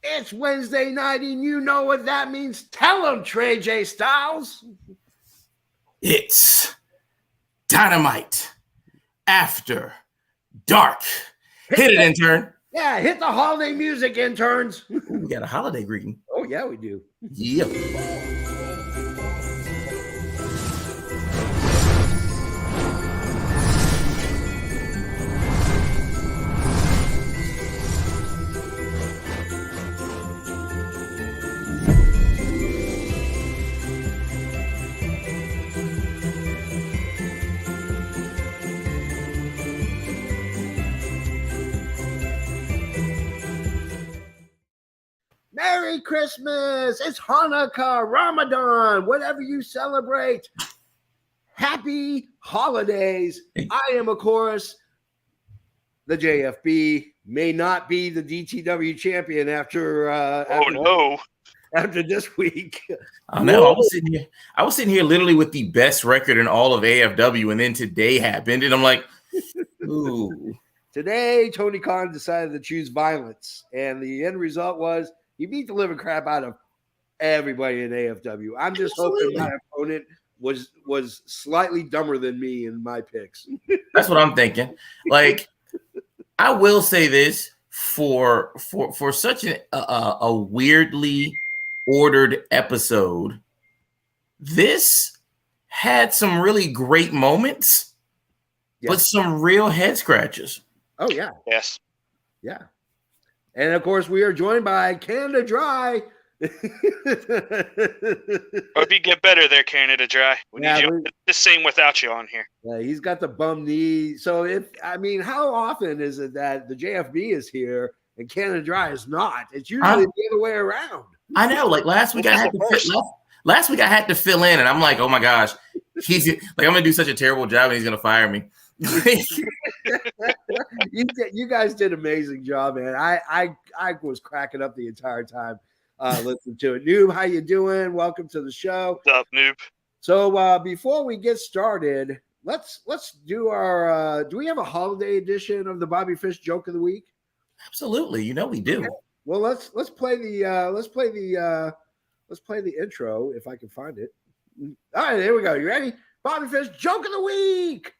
It's Wednesday night, and you know what that means. Tell them, Trey J Styles. It's Dynamite After Dark. Hit it, intern. Yeah, hit the holiday music, interns. Ooh, we got a holiday greeting. Oh, yeah, we do. Yeah. Merry Christmas. It's Hanukkah, Ramadan, whatever you celebrate. Happy holidays. I am, of course, the JFB. May not be the DTW champion after this week. I know. I was sitting here literally with the best record in all of AFW, and then today happened, and I'm like, ooh. Today, Tony Khan decided to choose violence, and the end result was he beat the living crap out of everybody in AFW. I'm just hoping my opponent was slightly dumber than me in my picks. That's what I'm thinking. Like, I will say this for such a weirdly ordered episode, this had some really great moments, but some real head scratches. Oh, yeah. Yes. Yeah. And, of course, we are joined by Canada Dry. Hope you get better there, Canada Dry. We need you to sing without you on here. Yeah, he's got the bum knee. So, how often is it that the JFB is here and Canada Dry is not? It's usually the other way around. I know. Like last week, I had to fill in, and I'm like, oh my gosh, he's like, I'm gonna do such a terrible job, and he's gonna fire me. You guys did an amazing job, man. I was cracking up the entire time listening to it. Noob, how you doing? Welcome to the show. What's up, Noob? So before we get started, let's do our do we have a holiday edition of the Bobby Fish joke of the week? Absolutely, we do. Okay. Well, let's play the intro if I can find it. All right, there we go. You ready? Bobby Fish joke of the week.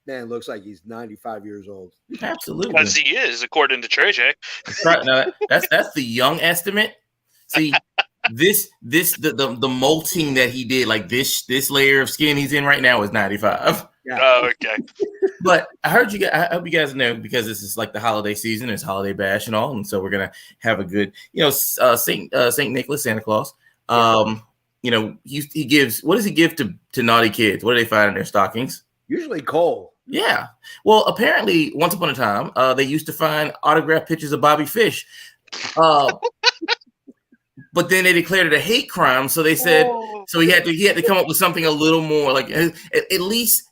Man, looks like he's 95 years old. Absolutely. Because he is, according to Trey J. No, that's the young estimate. See, the molting that he did, like this layer of skin he's in right now is 95. Yeah. Oh, okay. But I hope you guys know, because this is like the holiday season, it's holiday bash and all, and so we're gonna have a good, Saint Nicholas, Santa Claus. He gives, what does he give to naughty kids? What do they find in their stockings? Usually coal. Yeah. Well, apparently, once upon a time, they used to find autographed pictures of Bobby Fish. But then they declared it a hate crime, so they said so he had to come up with something a little more like at least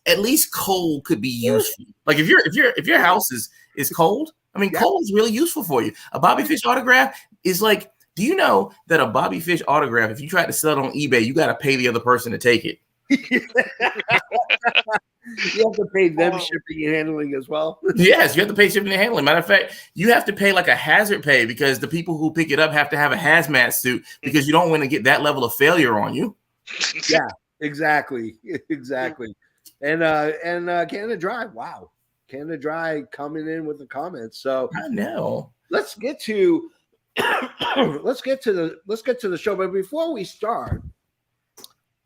coal could be useful. Like if your house is cold, I mean, coal is really useful for you. A Bobby Fish autograph is like, do you know that a Bobby Fish autograph, if you try to sell it on eBay, you got to pay the other person to take it? You have to pay them shipping and handling as well. Yes, you have to pay shipping and handling. Matter of fact, you have to pay like a hazard pay, because the people who pick it up have to have a hazmat suit, because you don't want to get that level of failure on you. Yeah, exactly. And Canada Dry, wow, Canada Dry coming in with the comments. So I know. Let's get to the show. But before we start,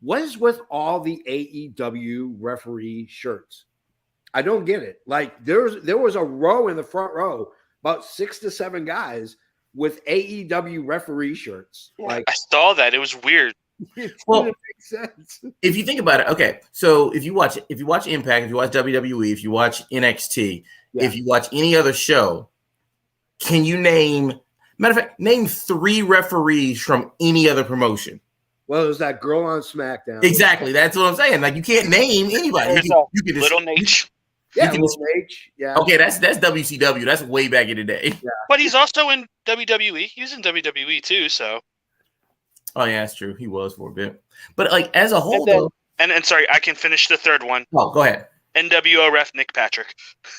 what is with all the AEW referee shirts? I don't get it. Like there was a row in the front row, about 6 to 7 guys with AEW referee shirts. Like I saw that. It was weird. It didn't make sense. If you think about it, okay. So if you watch Impact, if you watch WWE, if you watch NXT, if you watch any other show, can you name 3 referees from any other promotion? Well, there's that girl on SmackDown. Exactly. That's what I'm saying. Like, you can't name anybody. You can Little Nate. Yeah, Little Nate. Yeah. Okay, that's WCW. That's way back in the day. Yeah. But he's also in WWE. He's in WWE too, so. Oh yeah, that's true. He was for a bit, but like as a whole, though. And sorry, I can finish the third one. Oh, go ahead. NWO ref Nick Patrick.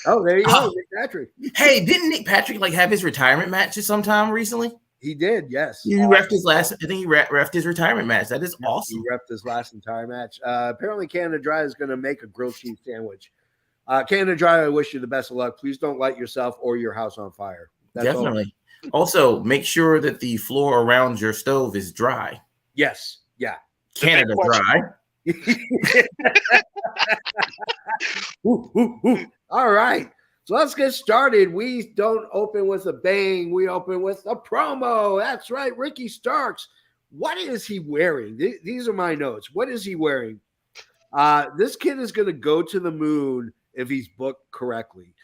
Oh, there you go, Nick Patrick. Hey, didn't Nick Patrick like have his retirement match sometime recently? He did, yes. He refed his last. I think he refed his retirement match. That is awesome. He refed his last entire match. Apparently, Canada Dry is going to make a grilled cheese sandwich. Canada Dry, I wish you the best of luck. Please don't light yourself or your house on fire. That's definitely. Also, make sure that the floor around your stove is dry. Yes. Yeah. Canada Dry. All right. So let's get started. We don't open with a bang. We open with a promo. That's right. Ricky Starks. What is he wearing? These are my notes. What is he wearing? This kid is going to go to the moon if he's booked correctly.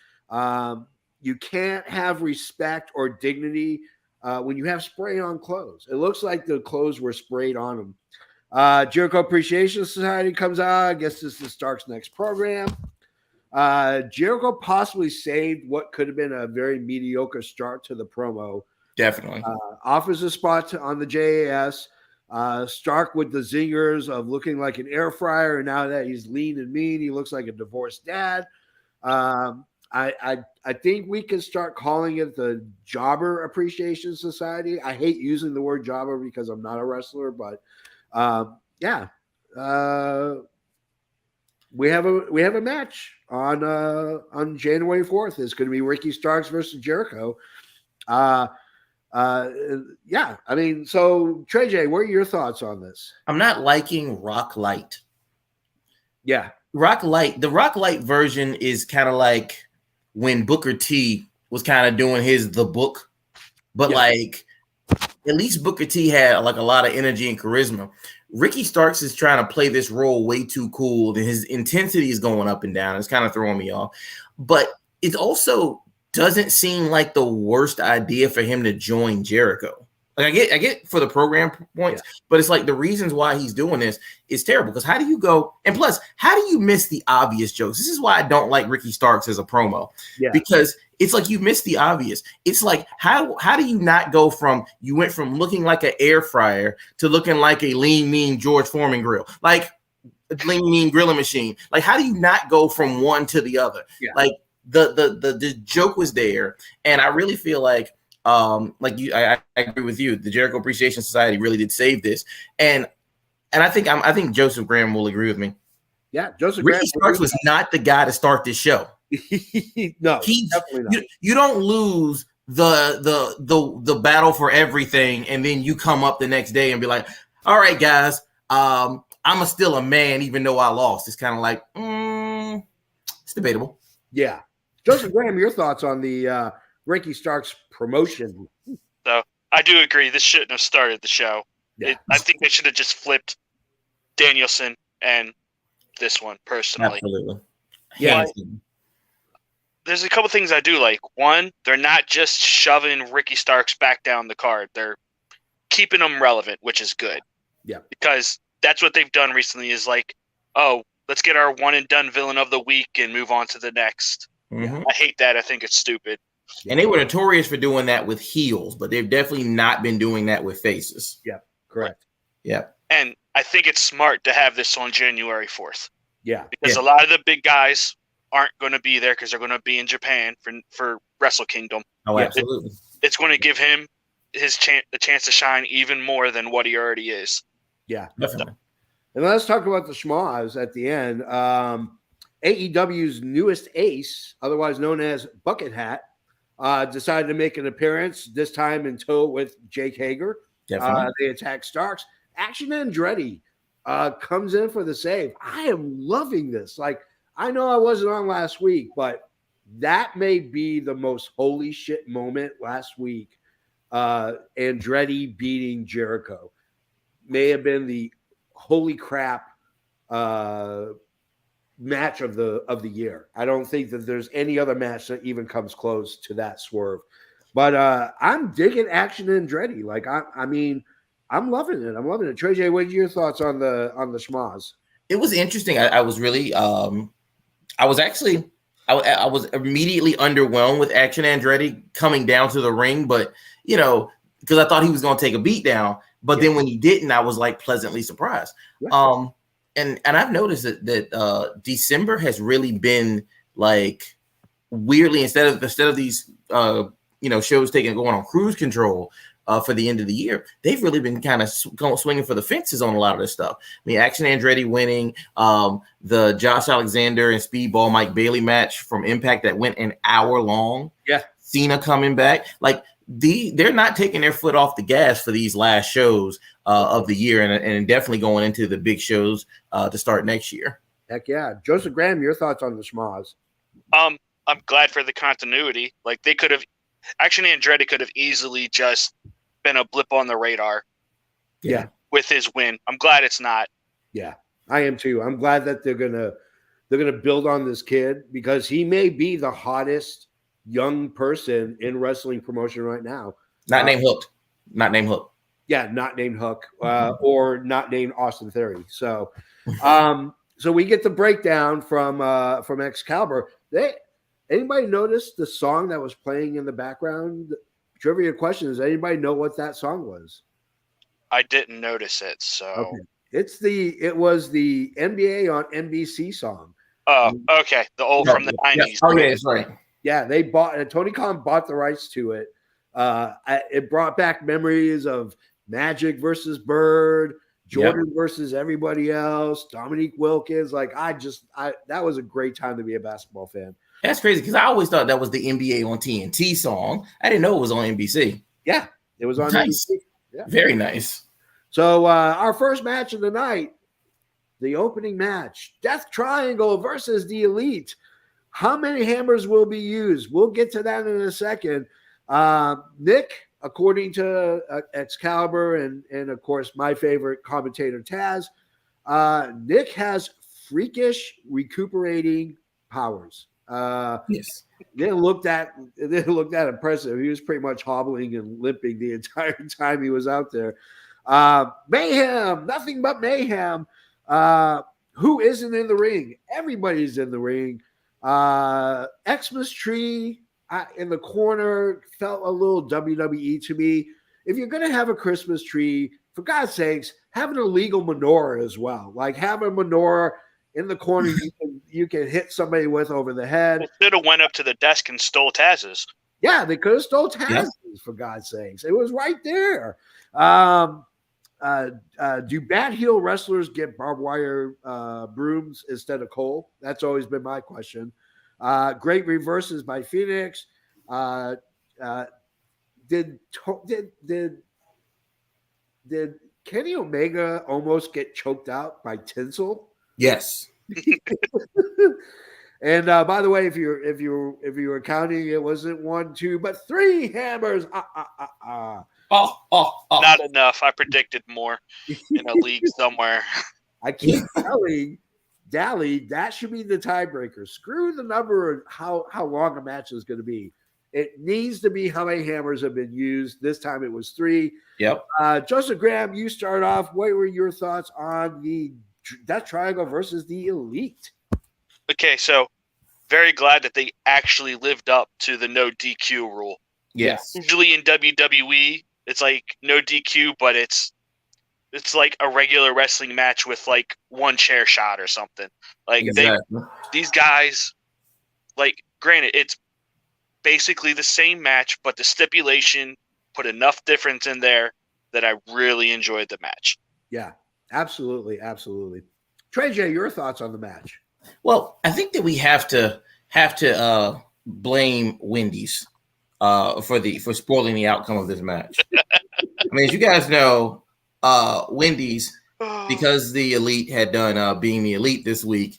You can't have respect or dignity when you have spray on clothes. It looks like the clothes were sprayed on him. Jericho Appreciation Society comes out. I guess this is Stark's next program. Jericho possibly saved what could have been a very mediocre start to the promo. Definitely. Offers a spot on the JAS. Stark with the zingers of looking like an air fryer, and now that he's lean and mean, he looks like a divorced dad. I think we can start calling it the Jobber Appreciation Society. I hate using the word jobber because I'm not a wrestler, but yeah. We have a match on January 4th. It's going to be Ricky Starks versus Jericho. Yeah, I mean, so Trey J, what are your thoughts on this? I'm not liking Rock Light. Yeah. Rock Light. The Rock Light version is kind of like when Booker T was kind of doing The Book, but like at least Booker T had like a lot of energy and charisma. Ricky Starks is trying to play this role way too cool, and his intensity is going up and down. It's kind of throwing me off, but it also doesn't seem like the worst idea for him to join Jericho. Like I get for the program points, but it's like the reasons why he's doing this is terrible. Because how do you go? And plus, how do you miss the obvious jokes? This is why I don't like Ricky Starks as a promo. Yeah. Because it's like you miss the obvious. It's like how do you not go from you went from looking like an air fryer to looking like a lean mean George Foreman grill, like a lean mean grilling machine? Like how do you not go from one to the other? Yeah. Like the joke was there, and I really feel like I agree with you. The Jericho Appreciation Society really did save this, and I think Joseph Graham will agree with me. Yeah, Joseph Ricky Starks was not the guy to start this show. No, definitely not. You don't lose the battle for everything, and then you come up the next day and be like, "All right, guys, I'm still a man, even though I lost." It's kind of like, it's debatable. Yeah, Joseph Graham, your thoughts on the Ricky Starks promotion? So I do agree. This shouldn't have started the show. Yeah. I think they should have just flipped Danielson and this one personally. Absolutely. Yeah. There's a couple things I do like. One, they're not just shoving Ricky Starks back down the card. They're keeping him relevant, which is good. Yeah. Because that's what they've done recently is like, oh, let's get our one and done villain of the week and move on to the next. Mm-hmm. I hate that. I think it's stupid. And they were notorious for doing that with heels, but they've definitely not been doing that with faces. Yeah, correct. Yeah. And I think it's smart to have this on January 4th. Yeah. Because a lot of the big guys aren't going to be there because they're going to be in Japan for Wrestle Kingdom. Oh, absolutely. It's going to give him the chance to shine even more than what he already is. Yeah. Definitely. And let's talk about the schmoz at the end. AEW's newest ace, otherwise known as Bucket Hat, decided to make an appearance, this time in tow with Jake Hager. Definitely. They attack Starks. Action Andretti comes in for the save. I am loving this. Like, I know I wasn't on last week, but that may be the most holy shit moment last week. Andretti beating Jericho may have been the holy crap match of the year. I don't think that there's any other match that even comes close to that swerve. But I'm digging Action Andretti. Like I mean, I'm loving it. I'm loving it. Trey J, what are your thoughts on the schmoz? It was interesting. I was really I was immediately underwhelmed with Action Andretti coming down to the ring, but you know, because I thought he was going to take a beat down, but then when he didn't, I was like pleasantly surprised. Yeah. And I've noticed that December has really been like weirdly instead of these shows going on cruise control for the end of the year, they've really been kind of swinging for the fences on a lot of this stuff. I mean, Action Andretti winning, the Josh Alexander and Speedball Mike Bailey match from Impact that went an hour long. Yeah, Cena coming back, like they're not taking their foot off the gas for these last shows of the year, and definitely going into the big shows to start next year. Heck yeah, Joseph Graham, your thoughts on the schmoz? I'm glad for the continuity. Like Action Andretti could have easily just been a blip on the radar. Yeah, with his win, I'm glad it's not. Yeah, I am too. I'm glad that they're gonna build on this kid because he may be the hottest young person in wrestling promotion right now. Not named Hook. Yeah, not named Hook, or not named Austin Theory. So, so we get the breakdown from Excalibur. Anybody notice the song that was playing in the background? Trivia question: does anybody know what that song was? I didn't notice it. So okay. It was the NBA on NBC song. Oh, okay. The old from the 90s. Yeah. Oh, yeah, that's right. Yeah, they bought and Tony Khan bought the rights to it. It brought back memories of Magic versus Bird, Jordan versus everybody else, Dominique Wilkins. Like that was a great time to be a basketball fan. That's crazy because I always thought that was the NBA on TNT song. I didn't know it was on NBC. Yeah, it was on nice. NBC. Yeah. Very nice. So our first match of the night, the opening match, Death Triangle versus the Elite. How many hammers will be used? We'll get to that in a second. Nick, according to Excalibur and of course my favorite commentator Taz, Nick has freakish recuperating powers. Yes. They looked that impressive. He was pretty much hobbling and limping the entire time he was out there. Mayhem, nothing but mayhem. Who isn't in the ring? Everybody's in the ring. Xmas tree in the corner felt a little WWE to me. If you're going to have a Christmas tree, for God's sakes, have an illegal menorah as well. Like have a menorah in the corner you can hit somebody with over the head. They should have went up to the desk and stole Taz's. Yeah, they could have stole Taz's, for God's sakes. It was right there. Do bad heel wrestlers get barbed wire brooms instead of coal? That's always been my question. Great reverses by Phoenix. Did Kenny Omega almost get choked out by tinsel? Yes. And by the way, if you were counting, it wasn't 1, 2, but 3 hammers. Not enough. I predicted more in a league somewhere. I keep telling Dally that should be the tiebreaker. Screw the number of how long a match is going to be. It needs to be how many hammers have been used. This time it was 3. Yep. Joseph Graham, you start off. What were your thoughts on the Death Triangle versus the Elite? Okay, so very glad that they actually lived up to the no DQ rule. Yes. Usually in WWE, it's like no DQ, but it's like a regular wrestling match with like one chair shot or something. Like these guys, like granted, it's basically the same match, but the stipulation put enough difference in there that I really enjoyed the match. Yeah, absolutely, absolutely. Trey J, your thoughts on the match? Well, I think that we have to blame Wendy's for spoiling the outcome of this match. I mean, as you guys know, Wendy's, because the Elite had done being the Elite this week,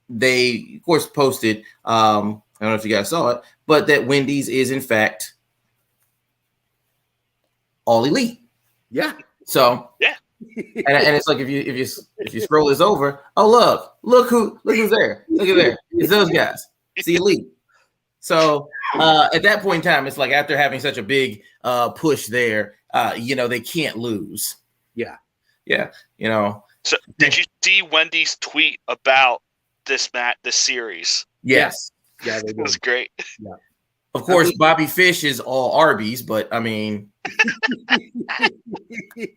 they of course posted. I don't know if you guys saw it, but that Wendy's is in fact all Elite. Yeah. So yeah. And it's like if you scroll this over, oh look who's there. Look at there. It's those guys. It's the Elite. So at that point in time, it's like after having such a big push there, they can't lose. Yeah. Yeah. So did you see Wendy's tweet about this series? Yes. Yeah, it was great. Yeah. Of course, Bobby Fish is all Arby's, but I mean, he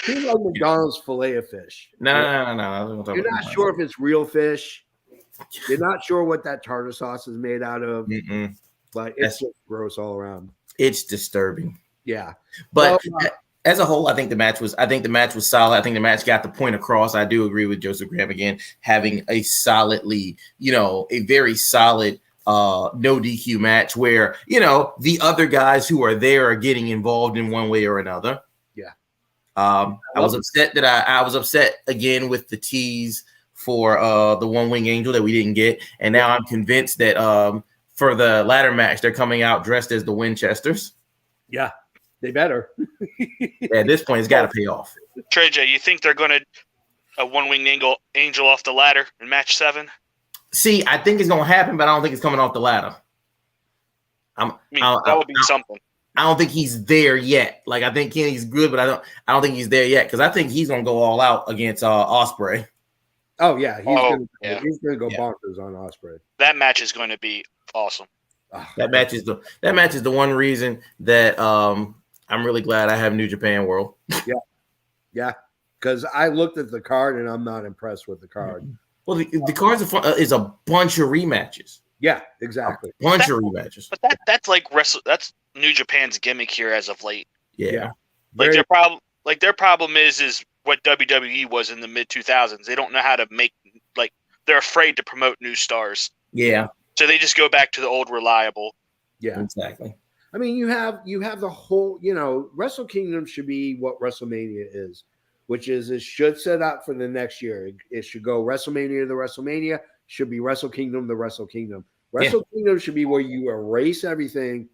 like McDonald's fillet of fish. No. You're not sure if it's real fish. You're not sure what that tartar sauce is made out of, but it's just gross all around. It's disturbing. Yeah, but as a whole, I think the match was solid. I think the match got the point across. I do agree with Joseph Graham again, having a solidly, a very solid no DQ match where the other guys who are there are getting involved in one way or another. Yeah. I was upset that I was upset again with the tease for the One Wing Angel that we didn't get, and now I'm convinced that for the ladder match they're coming out dressed as the Winchesters. Yeah, they better. At this point, it's got to pay off. Trey J, you think they're going to a One Wing Angel off the ladder in match 7? See, I think it's going to happen, but I don't think it's coming off the ladder. That would be something. I don't think he's there yet. Like, I think Kenny's good, but I don't think he's there yet because I think he's going to go all out against Ospreay. Oh yeah, he's going to go bonkers on Ospreay. That match is going to be awesome. That match is the one reason that I'm really glad I have New Japan World. Yeah, because I looked at the card and I'm not impressed with the card. Well, the cards is a bunch of rematches. Yeah, exactly. A bunch of rematches. But that's like that's New Japan's gimmick here as of late. Yeah. Like their problem is what WWE was in the mid 2000s. They don't know how to make they're afraid to promote new stars. Yeah. So they just go back to the old reliable. Yeah, exactly. I mean, you have the whole, Wrestle Kingdom should be what WrestleMania is, which is it should set up for the next year. It should go WrestleMania to WrestleMania, should be Wrestle Kingdom to Wrestle Kingdom. Wrestle Kingdom should be where you erase everything,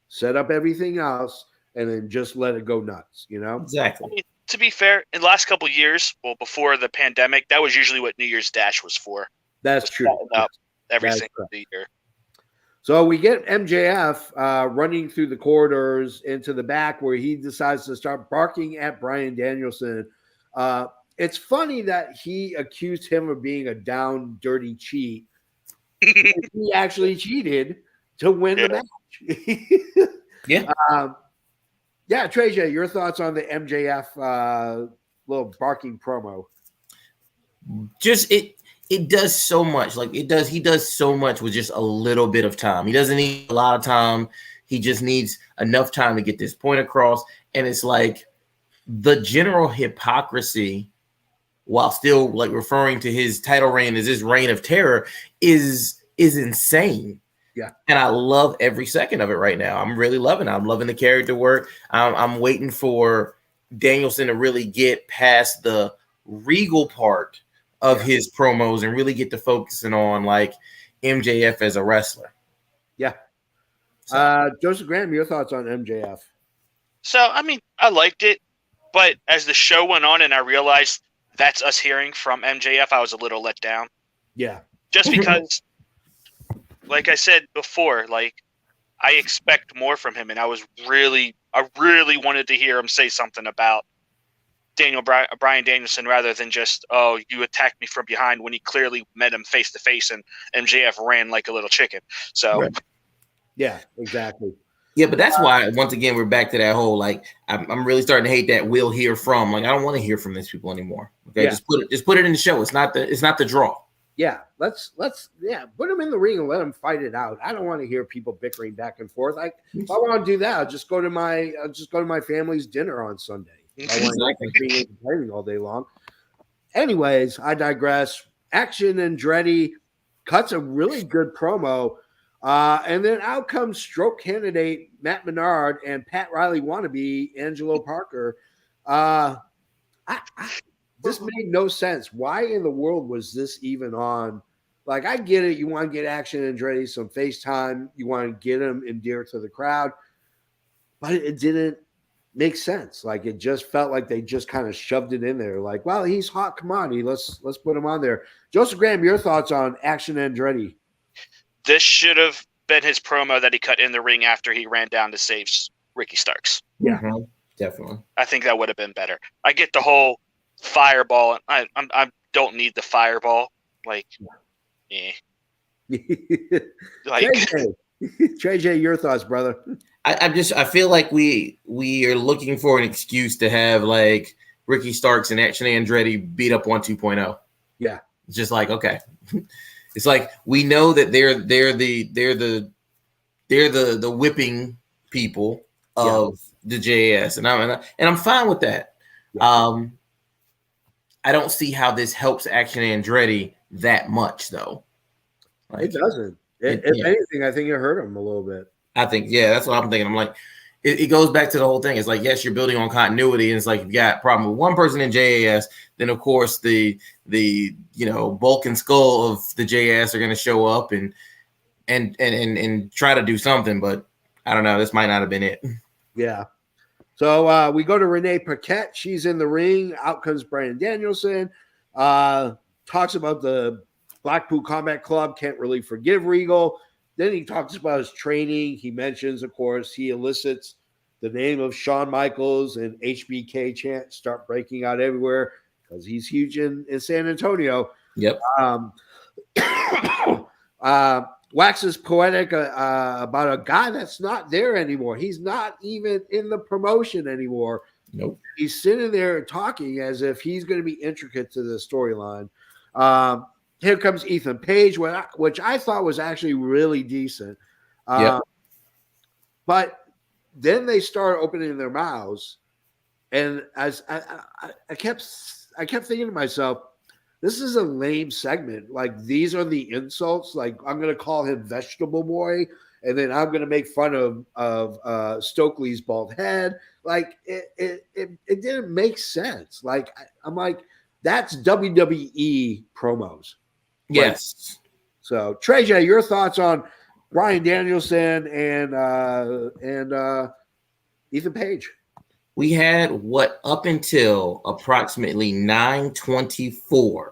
set up everything else, and then just let it go nuts, Exactly. I mean, to be fair, in the last couple of years, before the pandemic, that was usually what New Year's Dash was for. That's true. Every single year. So we get MJF running through the corridors into the back where he decides to start barking at Bryan Danielson. It's funny that he accused him of being a down, dirty cheat. He actually cheated to win the match. Yeah, Trey J, your thoughts on the MJF little barking promo? Just it does so much. He does so much with just a little bit of time. He doesn't need a lot of time. He just needs enough time to get this point across. And it's like the general hypocrisy, while still referring to his title reign as his reign of terror, is insane. Yeah. And I love every second of it right now. I'm really loving it. I'm loving the character work. I'm waiting for Danielson to really get past the regal part of his promos and really get to focusing on MJF as a wrestler. Yeah. Joseph Graham, your thoughts on MJF? So, I mean, I liked it, but as the show went on and I realized that's us hearing from MJF, I was a little let down. Yeah. Just because, like I said before, I expect more from him, and I really wanted to hear him say something about Bryan Danielson rather than just, oh, you attacked me from behind, when he clearly met him face to face and MJF ran like a little chicken. So, yeah, exactly. Yeah, but that's why once again we're back to that whole I'm really starting to hate that we'll hear from. I don't want to hear from these people anymore. Okay, just put it in the show. It's not the draw. Yeah, let's put them in the ring and let them fight it out. I don't want to hear people bickering back and forth. If I want to do that, I'll just go to my family's dinner on Sunday. I want to be complaining all day long. Anyways, I digress. Action Andretti cuts a really good promo, and then out comes stroke candidate Matt Menard and Pat Riley wannabe Angelo Parker. This made no sense. Why in the world was this even on? I get it. You want to get Action Andretti some FaceTime. You want to get him endeared to the crowd. But it didn't make sense. It just felt like they just kind of shoved it in there. Well, he's hot commodity. Let's put him on there. Joseph Graham, your thoughts on Action Andretti? This should have been his promo that he cut in the ring after he ran down to save Ricky Starks. Yeah, definitely. I think that would have been better. I get the whole fireball. I don't need the fireball. Trey J, your thoughts, brother? I feel like we are looking for an excuse to have like Ricky Starks and Action Andretti beat up 1 2.0. Yeah. It's just like, okay. It's like we know that they're the whipping people of the JAS, and I'm fine with that. Yeah. I don't see how this helps Action Andretti that much though. Like, it doesn't. If anything, I think it hurt him a little bit. I think, that's what I'm thinking. I'm like, it goes back to the whole thing. It's like, yes, you're building on continuity, and it's like, you got a problem with one person in JAS, then of course the bulk and skull of the JAS are going to show up and try to do something, but I don't know. This might not have been it. Yeah. So we go to Renee Paquette. She's in the ring. Out comes Bryan Danielson. Talks about the Blackpool Combat Club. Can't really forgive Regal. Then he talks about his training. He mentions, of course, he elicits the name of Shawn Michaels, and HBK chants start breaking out everywhere because he's huge in San Antonio. Yep. Waxes poetic about a guy that's not there anymore. He's not even in the promotion anymore. Nope. He's sitting there talking as if he's going to be intricate to the storyline. Here comes Ethan Page, which I thought was actually really decent. But then they start opening their mouths, and as I kept thinking to myself, this is a lame segment. Like, these are the insults. Like, I'm going to call him Vegetable Boy, and then I'm going to make fun of Stokely's bald head. Like, it didn't make sense. Like, I'm like, that's WWE promos. Yes. Like, so, Trey J, your thoughts on Bryan Danielson and Ethan Page? We had what up until approximately 9:24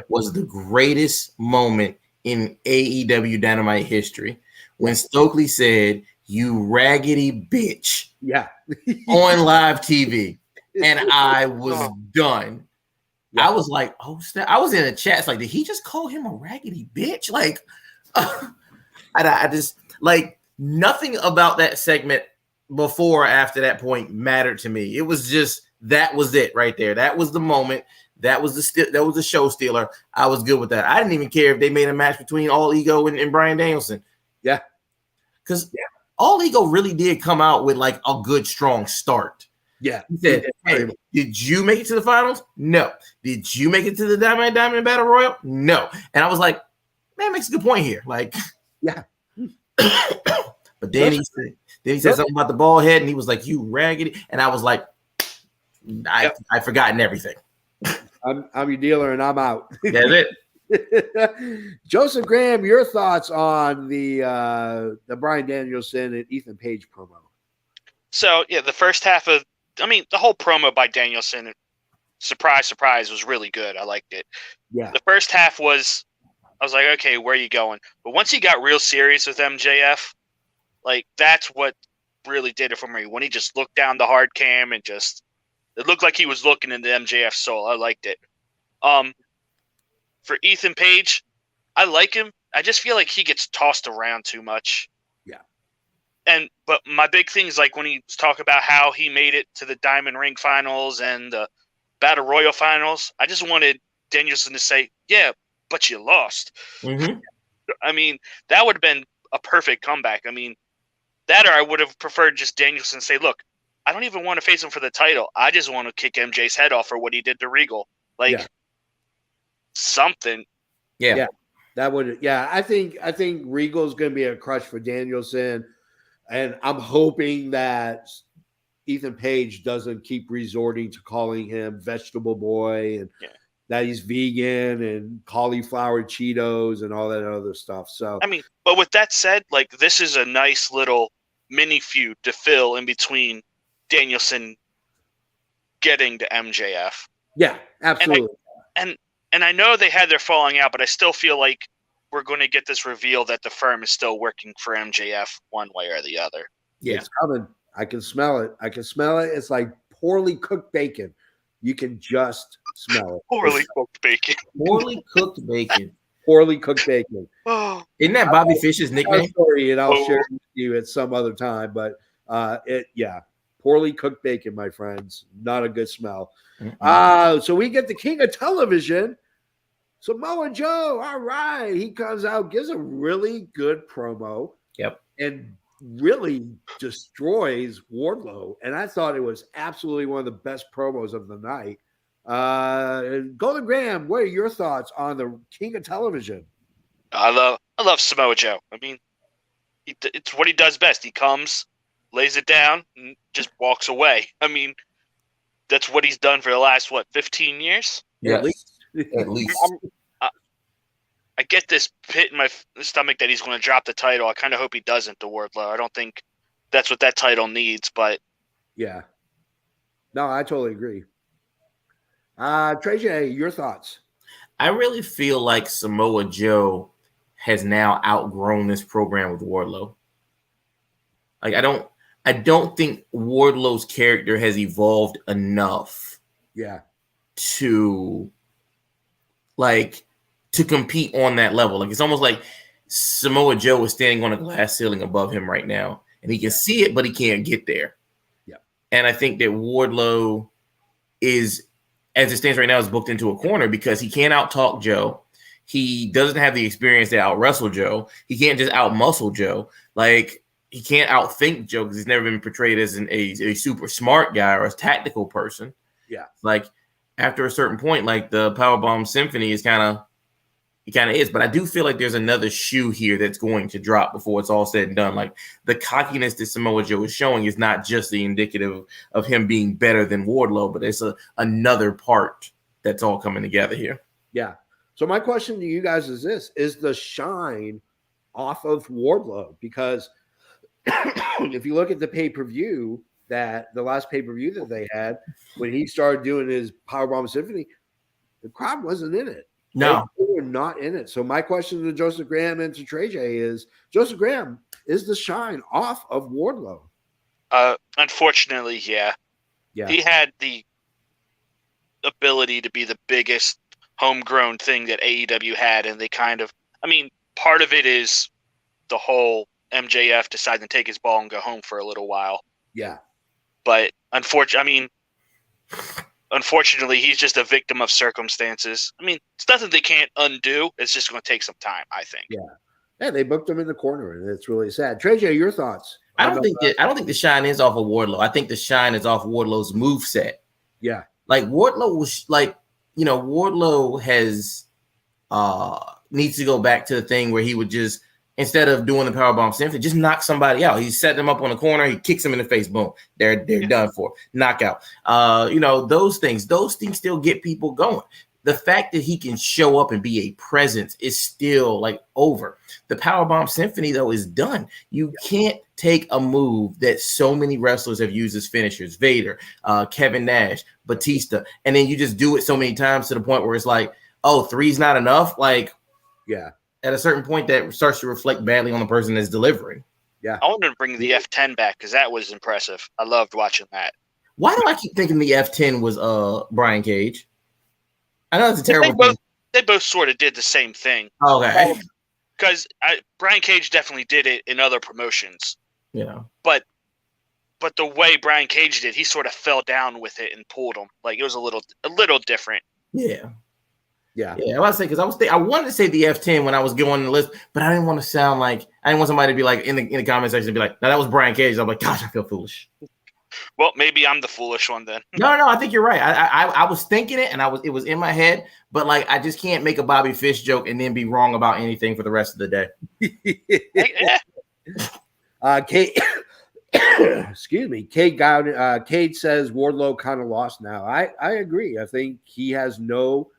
was the greatest moment in AEW Dynamite history when Stokely said, "You raggedy bitch," on live TV, and I was done. I was like, oh snap. I was in the chat. It's like, did he just call him a raggedy bitch? Like, I just, like, nothing about that segment before or after that point mattered to me. It was just, that was it right there. That was the moment. That was the show stealer. I was good with that. I didn't even care if they made a match between All Ego and Bryan Danielson. Yeah. Because All Ego really did come out with like a good, strong start. Yeah. He said, hey, did you make it to the finals? No. Did you make it to the Diamond Battle Royal? No. And I was like, man, makes a good point here. Like, yeah. But then he said something about the bald head, and he was like, you raggedy. And I was like, I've forgotten everything. I'm your dealer, and I'm out. That's it. Joseph Graham, your thoughts on the Bryan Danielson and Ethan Page promo? So, the first half of, the whole promo by Danielson, surprise, surprise, was really good. I liked it. Yeah. The first half I was like, okay, where are you going? But once he got real serious with MJF, like, that's what really did it for me. When he just looked down the hard cam and it looked like he was looking into MJF's soul. I liked it. For Ethan Page, I like him. I just feel like he gets tossed around too much. Yeah. But my big thing is, like, when he's talking about how he made it to the Diamond Ring finals and the Battle Royal finals, I just wanted Danielson to say, yeah, but you lost. Mm-hmm. That would have been a perfect comeback. That, or I would have preferred just Danielson say, look, I don't even want to face him for the title. I just want to kick MJ's head off for what he did to Regal. Like, something. Yeah. That would, I think Regal's going to be a crush for Danielson. And I'm hoping that Ethan Page doesn't keep resorting to calling him Vegetable Boy and that he's vegan and cauliflower Cheetos and all that other stuff. So, but with that said, like, this is a nice little mini feud to fill in between Danielson getting to MJF. Yeah, absolutely. And I know they had their falling out, but I still feel like we're going to get this reveal that the firm is still working for MJF one way or the other. Yeah. It's coming. I can smell it. It's like poorly cooked bacon. You can just smell it. Poorly cooked bacon. Poorly cooked bacon. Poorly cooked bacon. Isn't that Bobby Fish's nickname? Story, and I'll share it with you at some other time. But poorly cooked bacon, my friends, not a good smell. So we get the king of television, Samoa Joe. All right, he comes out, gives a really good promo. Yep, and really destroys Wardlow, and I thought it was absolutely one of the best promos of the night. Golden Graham, what are your thoughts on the king of television? I love Samoa Joe. I mean, it's what he does best. He comes, lays it down, and just walks away. I mean, that's what he's done for the last 15 years. Yeah, at least. I get this pit in my stomach that he's going to drop the title. I kind of hope he doesn't to Wardlow. I don't think that's what that title needs, but yeah, no, I totally agree. Trey J, your thoughts? I really feel like Samoa Joe has now outgrown this program with Wardlow. Like I don't think Wardlow's character has evolved enough. Yeah. To compete on that level. Like it's almost like Samoa Joe is standing on a glass ceiling above him right now, and he can see it, but he can't get there. Yeah. And I think that Wardlow is, as it stands right now, is booked into a corner because he can't out-talk Joe. He doesn't have the experience to out-wrestle Joe. He can't just out-muscle Joe. Like, he can't out-think Joe because he's never been portrayed as a super smart guy or a tactical person. Yeah. Like, after a certain point, like the Powerbomb Symphony is kind of is, but I do feel like there's another shoe here that's going to drop before it's all said and done. Like the cockiness that Samoa Joe is showing is not just the indicative of him being better than Wardlow, but it's another part that's all coming together here. Yeah. So my question to you guys is this: is the shine off of Wardlow? Because if you look at the pay-per-view, the last pay-per-view that they had, when he started doing his Powerbomb Symphony, the crowd wasn't in it. No, they were not in it. So my question to Joseph Graham and to Trey J is, Joseph Graham, is the shine off of Wardlow? Unfortunately, yeah. He had the ability to be the biggest homegrown thing that AEW had, and they kind of, I mean, part of it is the whole MJF deciding to take his ball and go home for a little while. Yeah. But unfortunately, he's just a victim of circumstances. I mean, it's nothing they can't undo. It's just going to take some time, I think. Yeah. Yeah, they booked him in the corner, and it's really sad. Trey J, your thoughts? I don't think the shine is off of Wardlow. I think the shine is off Wardlow's moveset. Yeah. Like Wardlow was Wardlow has needs to go back to the thing where he would just, instead of doing the Powerbomb Symphony, just knock somebody out. He set them up on the corner. He kicks them in the face. Boom. They're done for. Knockout. Those things still get people going. The fact that he can show up and be a presence is still like over. The Powerbomb Symphony, though, is done. You can't take a move that so many wrestlers have used as finishers, Vader, Kevin Nash, Batista, and then you just do it so many times to the point where it's like, oh, 3's not enough. Like, yeah. At a certain point, that starts to reflect badly on the person that's delivering. Yeah. I want to bring the F10 back because that was impressive. I loved watching that. Why do I keep thinking the F10 was Brian Cage? I know it's a terrible thing. They both sort of did the same thing. Okay. Because Brian Cage definitely did it in other promotions. Yeah. But the way Brian Cage did, he sort of fell down with it and pulled him. Like it was a little different. Yeah. Yeah. Yeah. I was saying because I wanted to say the F10 when I was going on the list, but I didn't want to sound like I didn't want somebody to be like in the comment section to be like, no, that was Brian Cage. I'm like, gosh, I feel foolish. Well, maybe I'm the foolish one then. No, I think you're right. I was thinking it, and it was in my head, but like I just can't make a Bobby Fish joke and then be wrong about anything for the rest of the day. Kate, excuse me. Cade says Wardlow kind of lost now. I agree. I think he has no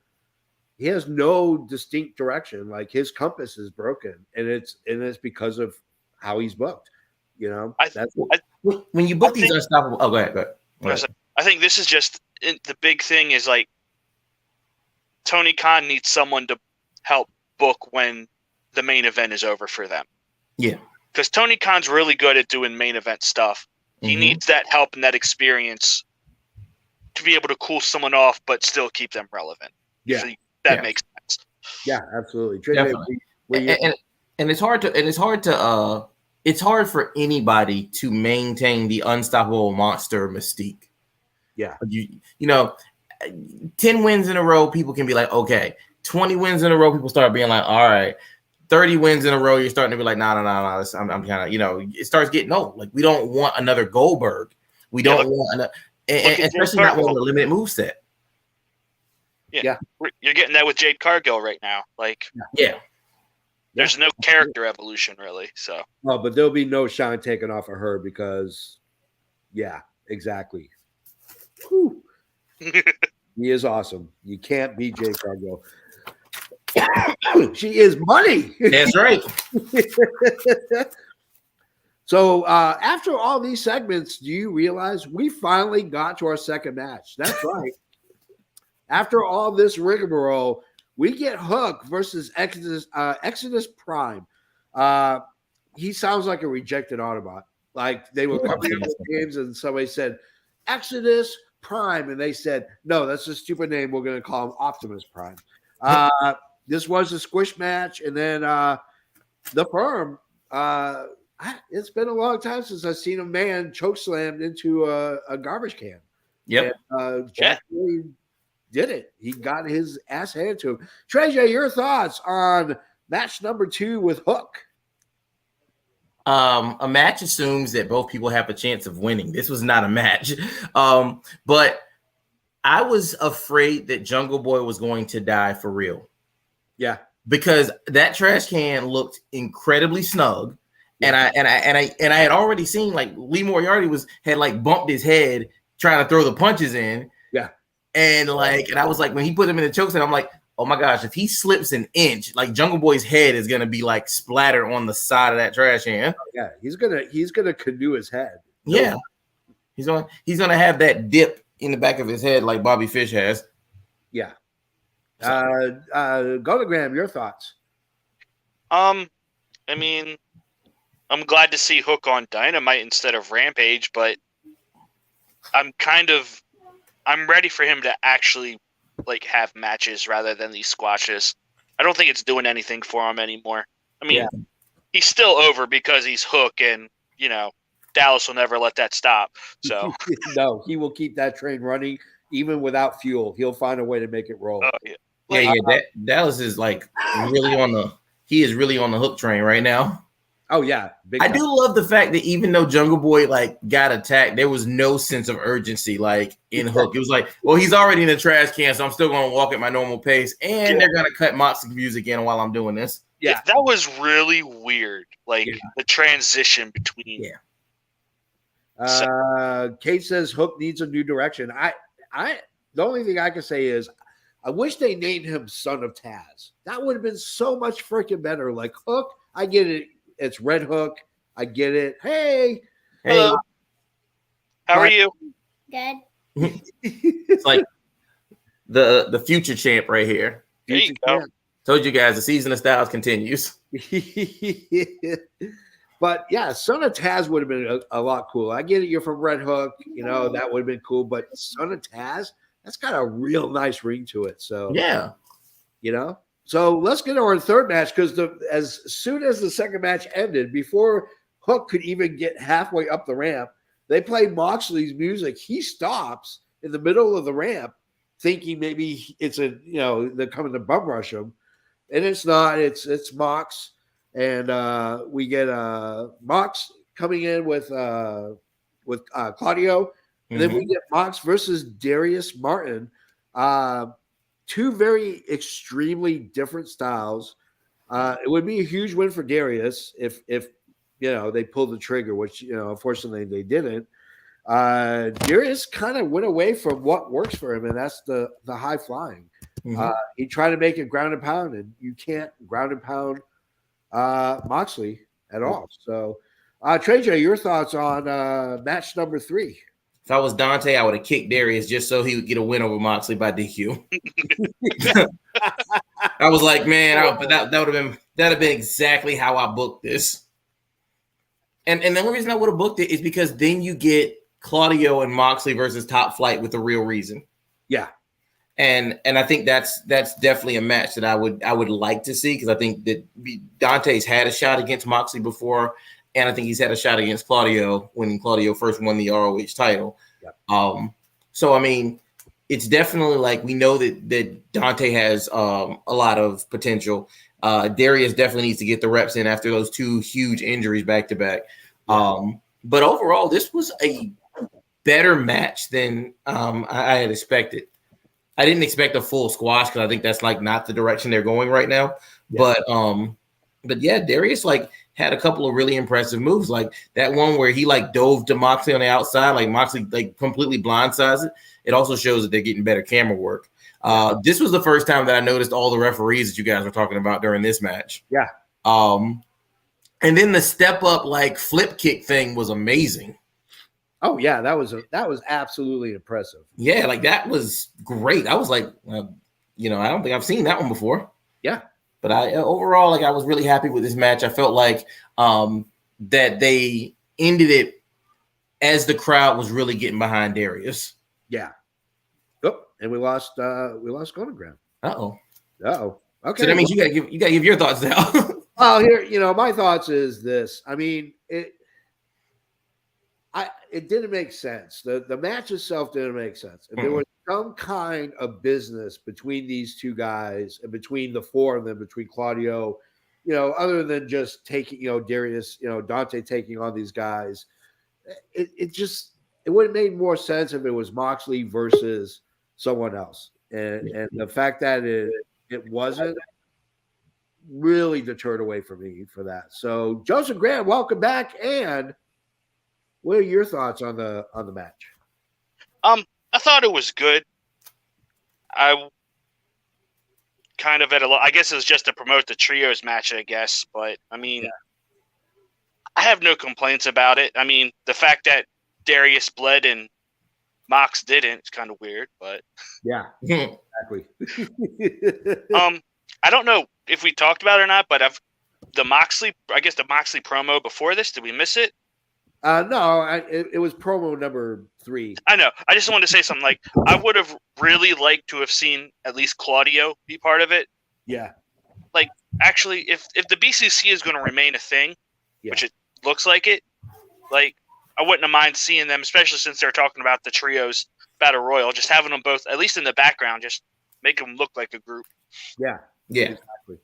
distinct direction. Like his compass is broken, and it's because of how he's booked. When you book these unstoppable. Oh, go ahead. I think this is just the big thing is like Tony Khan needs someone to help book when the main event is over for them. Yeah. Because Tony Khan's really good at doing main event stuff. He needs that help and that experience to be able to cool someone off, but still keep them relevant. Yeah. So that makes sense. Yeah, absolutely. Definitely. And it's hard for anybody to maintain the unstoppable monster mystique. Yeah. You know, 10 wins in a row, people can be like, okay. 20 wins in a row, people start being like, all right. 30 wins in a row, you're starting to be like, no. I'm kind of, it starts getting old. Like, we don't want another Goldberg. We don't want another, and especially not with a limited moveset. Yeah. You're getting that with Jade Cargill right now. Like, there's no character evolution really. So, no, but there'll be no shine taken off of her because, exactly. He is awesome. You can't beat Jade Cargill. She is money. That's right. So after all these segments, do you realize we finally got to our second match? That's right. After all this rigmarole, we get Hook versus Exodus Prime. He sounds like a rejected Autobot. Like they were coming up with games and somebody said Exodus Prime, and they said, no, that's a stupid name. We're going to call him Optimus Prime. This was a squish match, and then the Firm. It's been a long time since I've seen a man choke slammed into a garbage can. Yep. And, Jack really did it. He got his ass handed to him. Trey J, your thoughts on match number 2 with Hook? A match assumes that both people have a chance of winning. This was not a match. But I was afraid that Jungle Boy was going to die for real. Yeah. Because that trash can looked incredibly snug. And I had already seen like Lee Moriarty had like bumped his head trying to throw the punches in. Yeah. And I was like, when he put him in the chokestand, I'm like, oh my gosh, if he slips an inch, like Jungle Boy's head is gonna be like splattered on the side of that trash can. Yeah, he's gonna canoe his head. Yeah. He's gonna have that dip in the back of his head like Bobby Fish has. Yeah. Gologram, your thoughts? I mean, I'm glad to see Hook on Dynamite instead of Rampage, but I'm ready for him to actually like have matches rather than these squashes. I don't think it's doing anything for him anymore. I mean, he's still over because he's Hook, and Dallas will never let that stop. So no, he will keep that train running even without fuel. He'll find a way to make it roll. Dallas is like really on the Hook train right now. Oh yeah, I do love the fact that even though Jungle Boy like got attacked, there was no sense of urgency like in Hook. It was like, well, he's already in the trash can, so I'm still going to walk at my normal pace, and they're going to cut Moxley music in while I'm doing this. Yeah, that was really weird. Like the transition between. Kate says Hook needs a new direction. The only thing I can say is I wish they named him Son of Taz. That would have been so much freaking better. Like Hook, I get it. It's Red Hook. I get it. Hey. Hello. How are you? Good. It's like the future champ right here. There you go. Told you guys the season of Styles continues. But yeah, Son of Taz would have been a lot cool. I get it. You're from Red Hook. That would have been cool. But Son of Taz, that's got a real nice ring to it. So So let's get to our third match, because as soon as the second match ended, before Hook could even get halfway up the ramp, they played Moxley's music. He stops in the middle of the ramp, thinking maybe it's they're coming to bum rush him, and it's not. It's Mox, and we get Mox coming in with Claudio, and then we get Mox versus Darius Martin. Two very extremely different styles. It would be a huge win for Darius if they pulled the trigger, which unfortunately they didn't. Darius kind of went away from what works for him, and that's the high flying. He tried to make it ground and pound, and you can't ground and pound Moxley at all. So, Trey J, your thoughts on match number 3? If I was Dante, I would have kicked Darius just so he would get a win over Moxley by DQ. I was like, man, that would have been exactly how I booked this. And the only reason I would have booked it is because then you get Claudio and Moxley versus Top Flight with a real reason. Yeah. And I think that's definitely a match that I would like to see, because I think that Dante's had a shot against Moxley before, and I think he's had a shot against Claudio when Claudio first won the ROH title. Yep. So I mean, it's definitely like we know that Dante has a lot of potential. Darius definitely needs to get the reps in after those 2 huge injuries back to back. But overall, this was a better match than I had expected. I didn't expect a full squash, because I think that's like not the direction they're going right now. Yeah. But yeah, Darius like had a couple of really impressive moves, like that one where he like dove to Moxley on the outside, like Moxley like completely blindsides it. It also shows that they're getting better camera work. This was the first time that I noticed all the referees that you guys were talking about during this match. Yeah. And then the step up like flip kick thing was amazing. Oh yeah, that was absolutely impressive. Yeah, like that was great. I was like, I don't think I've seen that one before. Yeah, but overall, like I was really happy with this match. I felt like that they ended it as the crowd was really getting behind Darius. Yeah. Oh, and we lost Chronograph. Uh-oh. Okay. So that means you gotta give your thoughts now. Well, here, my thoughts is this. I mean, it didn't make sense. The match itself didn't make sense. If there was some kind of business between these 2 guys and between the 4 of them, between Claudio, other than just taking, Darius, Dante taking on these guys, it would have made more sense if it was Moxley versus someone else. And the fact that it wasn't really deterred away from me for that. So Joseph Grant, welcome back. And what are your thoughts on the match? I thought it was good. I kind of I guess it was just to promote the trios match, I guess. But I mean, I have no complaints about it. I mean, the fact that Darius bled and Mox didn't, it's kind of weird, but yeah, exactly. I don't know if we talked about it or not, but the Moxley promo before this, did we miss it? No, it was promo number 3. I know. I just wanted to say something. Like, I would have really liked to have seen at least Claudio be part of it. Yeah. Like, actually, if the BCC is going to remain a thing, which it looks like it, like, I wouldn't have mind seeing them, especially since they're talking about the trios battle royal. Just having them both, at least in the background, just make them look like a group. Yeah. Yeah. Exactly.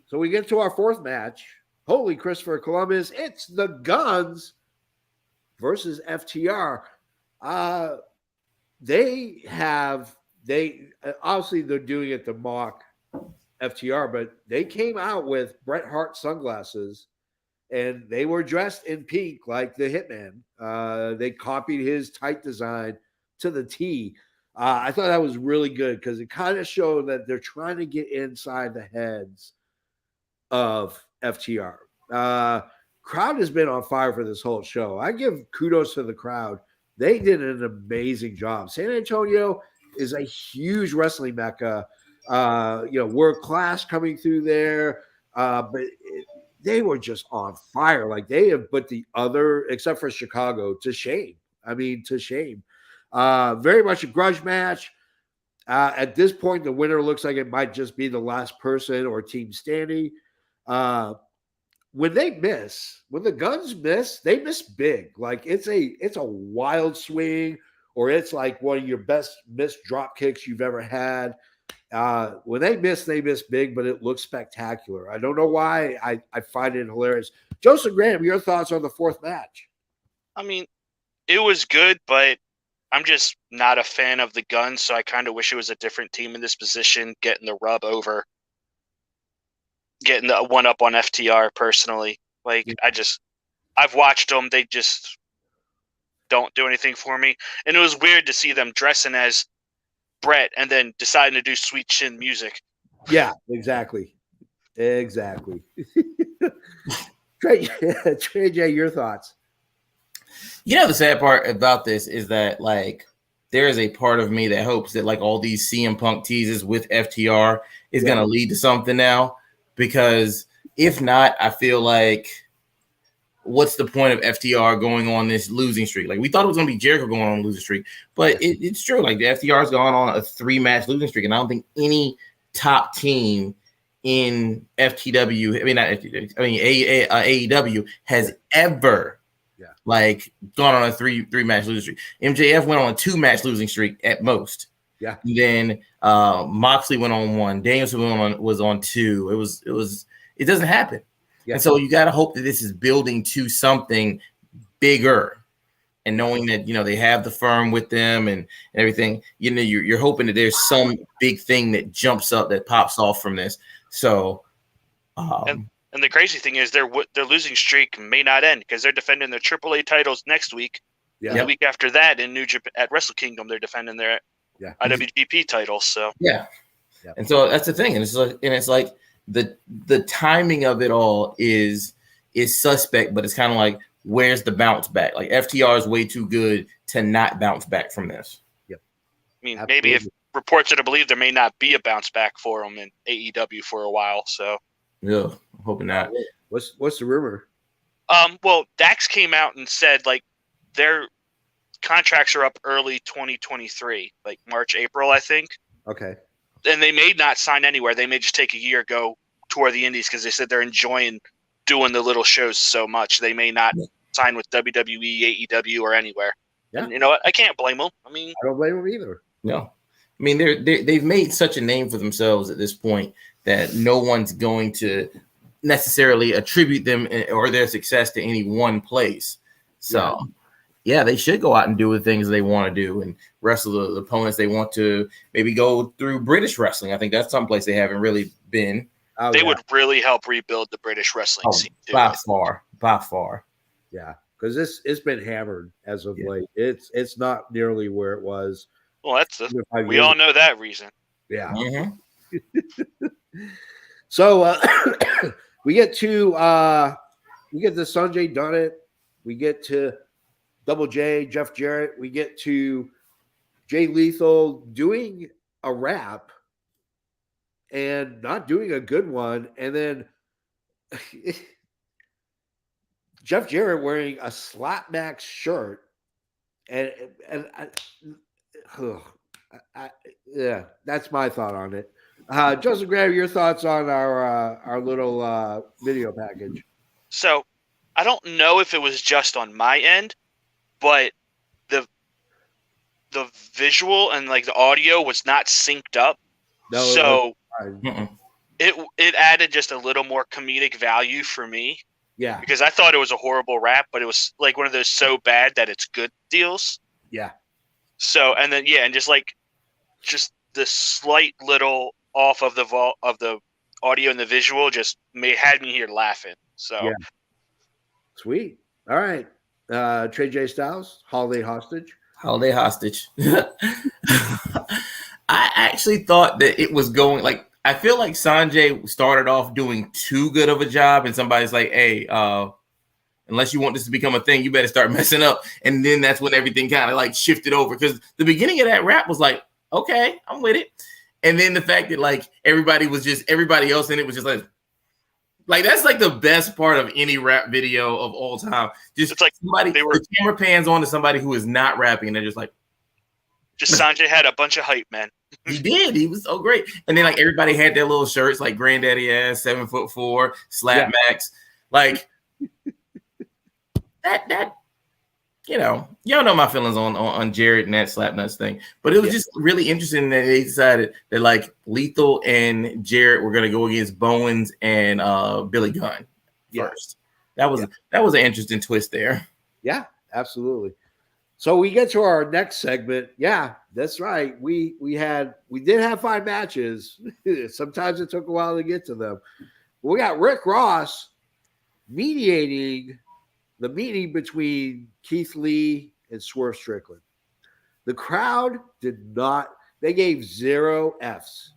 So we get to our 4th match. Holy Christopher Columbus! It's the Guns versus FTR. They obviously they're doing it to mock FTR, but they came out with Bret Hart sunglasses, and they were dressed in pink like the Hitman. They copied his tight design to the T. I thought that was really good because it kind of showed that they're trying to get inside the heads of FTR. Crowd has been on fire for this whole show. I give kudos to the crowd. They did an amazing job. San Antonio is a huge wrestling mecca. World class coming through there. But they were just on fire. Like, they have put the other, except for Chicago, to shame. I mean, to shame. Very much a grudge match. At this point, the winner looks like it might just be the last person or team standing. When the Guns miss, they miss big. Like, it's a wild swing, or it's like one of your best missed drop kicks you've ever had. When they miss big, but it looks spectacular. I don't know why. I find it hilarious. Joseph Graham, your thoughts on the 4th match? I mean, it was good, but I'm just not a fan of the Guns, so I kind of wish it was a different team in this position, getting the rub over. Getting the one up on FTR personally. Like, I've watched them. They just don't do anything for me. And it was weird to see them dressing as Brett and then deciding to do Sweet Chin Music. Yeah, exactly. Trey J, your thoughts? The sad part about this is that, like, there is a part of me that hopes that, like, all these CM Punk teases with FTR is going to lead to something now. Because if not, I feel like what's the point of FTR going on this losing streak? Like we thought it was going to be Jericho going on a losing streak, but it's true. Like the FTR's gone on a 3-match losing streak, and I don't think any top team in FTW, I mean not FTW, I mean AEW has ever like gone on a three-match losing streak. MJF went on a 2-match losing streak at most. Yeah. And then Moxley went on 1. Danielson was on 2. It doesn't happen. Yeah. And so you got to hope that this is building to something bigger, and knowing that, you know, they have the firm with them and everything, you know, you're hoping that there's some big thing that jumps up, that pops off from this. So, and the crazy thing is their losing streak may not end, because they're defending their AAA titles next week. Yeah. The week after that in New Japan at Wrestle Kingdom, they're defending their IWGP titles. So yeah. And so that's the thing, and it's like the timing of it all is suspect, but it's kind of like, where's the bounce back? Like FTR is way too good to not bounce back from this. Yep. I mean, maybe if reports are to believe, there may not be a bounce back for them in AEW for a while. So yeah, I'm hoping not. What's the rumor? Well, Dax came out and said like their contracts are up early 2023, like March, April, I think. Okay. And they may not sign anywhere. They may just take a year, go tour the indies, because they said they're enjoying doing the little shows so much. They may not sign with WWE, AEW, or anywhere. Yeah. And you know what? I can't blame them. I mean, I don't blame them either. No. I mean, they've made such a name for themselves at this point that no one's going to necessarily attribute them or their success to any one place. So, yeah, they should go out and do the things they want to do and wrestle the opponents they want to. Maybe go through British wrestling. I think that's someplace they haven't really been. They would really help rebuild the British wrestling scene too. By far. Yeah, because it's been hammered as of late. It's not nearly where it was. Well, we all know that reason. Yeah. Mm-hmm. So we get to Sanjay Dunnett. We get to Double J, Jeff Jarrett. We get to Jay Lethal doing a rap and not doing a good one. And then Jeff Jarrett wearing a Slapmax shirt. And that's my thought on it. Joseph Graham, your thoughts on our little video package? So I don't know if it was just on my end, but the visual and like the audio was not synced up. No, so it added just a little more comedic value for me. Yeah. Because I thought it was a horrible rap, but it was like one of those so bad that it's good deals. Yeah. So, and then, and just the slight little off of the audio and the visual just had me here laughing. So, yeah. Sweet. All right. Trey J Styles, Holiday Hostage. I actually thought that it was going like, I feel like Sanjay started off doing too good of a job, and somebody's like, hey, unless you want this to become a thing, you better start messing up. And then that's when everything kind of like shifted over, because the beginning of that rap was like, okay, I'm with it. And then the fact that like everybody else in it was just like that's like the best part of any rap video of all time. Just it's like the camera pans on to somebody who is not rapping, and they're just like, just Sanjay had a bunch of hype, man. He did. He was so great. And then like everybody had their little shirts, like Granddaddy Ass, 7'4", Slapmax, like that. You know, y'all know my feelings on Jarrett and that Slapnuts thing, but it was just really interesting that they decided that like Lethal and Jarrett were gonna go against Bowens and Billy Gunn first. That was an interesting twist there. Yeah, absolutely. So we get to our next segment. Yeah, that's right. We did have 5 matches. Sometimes it took a while to get to them. We got Rick Ross mediating the meeting between Keith Lee and Swerve Strickland. The crowd they gave 0 Fs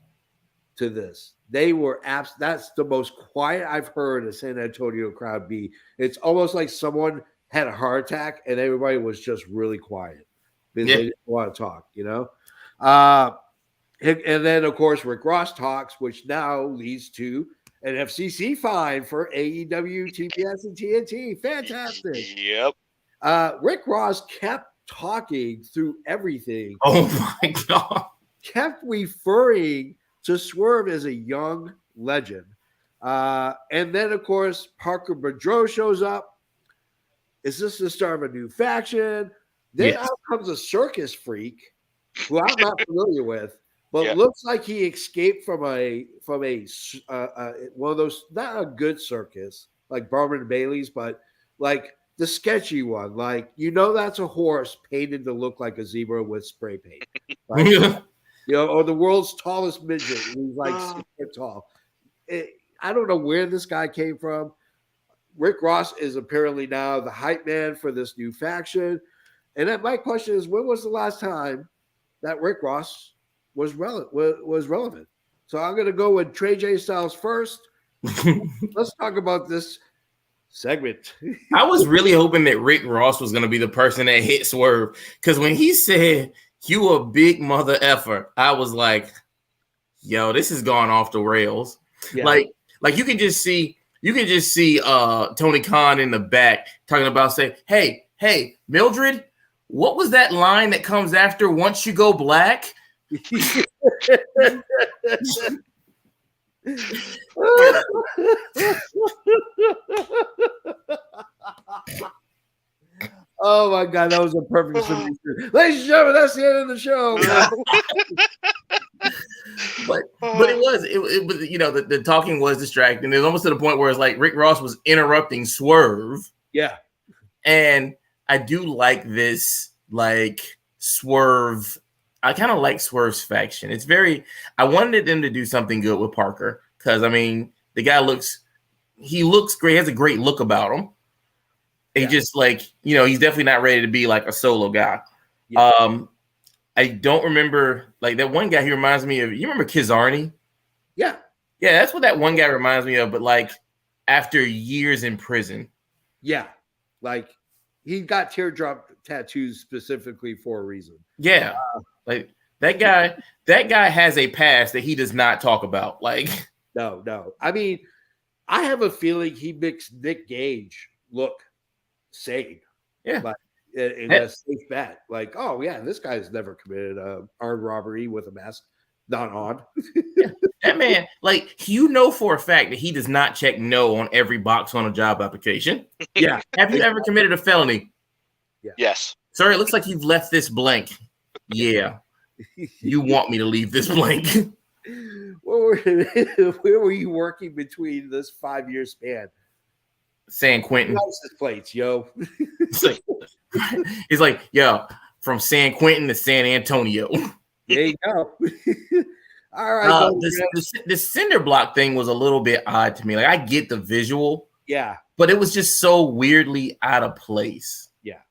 to this. They were that's the most quiet I've heard a San Antonio crowd be. It's almost like someone had a heart attack and everybody was just really quiet because they didn't want to talk, you know? And then, of course, Rick Ross talks, which now leads to an FCC fine for AEW, TBS, and TNT. Fantastic. Yep. Rick Ross kept talking through everything. Oh my God. Kept referring to Swerve as a young legend. And then, of course, Parker Boudreaux shows up. Is this the start of a new faction? Then out comes a circus freak who I'm not familiar with, but looks like he escaped from a one of those, not a good circus like Barnum and Bailey's, but like the sketchy one. Like, that's a horse painted to look like a zebra with spray paint. Right? Or the world's tallest midget. He's like 6 foot tall. I don't know where this guy came from. Rick Ross is apparently now the hype man for this new faction. And my question is, when was the last time that Rick Ross was relevant? So I'm going to go with Trey J Styles first. Let's talk about this segment. I was really hoping that Rick Ross was going to be the person that hit Swerve, because when he said, "You a big mother effer," I was like, yo, this is going off the rails. Yeah. Like you can just see Tony Khan in the back talking about, say, hey, Mildred, what was that line that comes after "once you go black"? Oh my God, that was a perfect solution. Ladies and gentlemen, that's the end of the show. but it was the talking was distracting. It was almost to the point where it's like Rick Ross was interrupting Swerve. Yeah. And I do like this, like, Swerve. I kind of like Swerve's faction. I wanted them to do something good with Parker, because the guy looks great. He has a great look about him. He just he's definitely not ready to be like a solo guy. Yeah. I don't remember, like, that one guy. He reminds me of, you remember Kizarny? Yeah. Yeah, that's what that one guy reminds me of, but like after years in prison. Yeah. Like, he got teardrop tattoos specifically for a reason. Yeah. Like that guy has a past that he does not talk about. Like, no. I have a feeling he makes Nick Gage look sane. Yeah. Like, in a safe bet. Like, oh yeah, this guy's never committed an armed robbery with a mask not on. Yeah. That man, like, for a fact that he does not check no on every box on a job application. Yeah. Have you ever committed a felony? Yeah. Yes. Sir, it looks like you've left this blank. Yeah. You want me to leave this blank? Where were you working between this 5-year span? San Quentin. License plates, yo. He's like, yo, from San Quentin to San Antonio. There you go. All right. The cinder block thing was a little bit odd to me. Like, I get the visual. Yeah. But it was just so weirdly out of place. Yeah.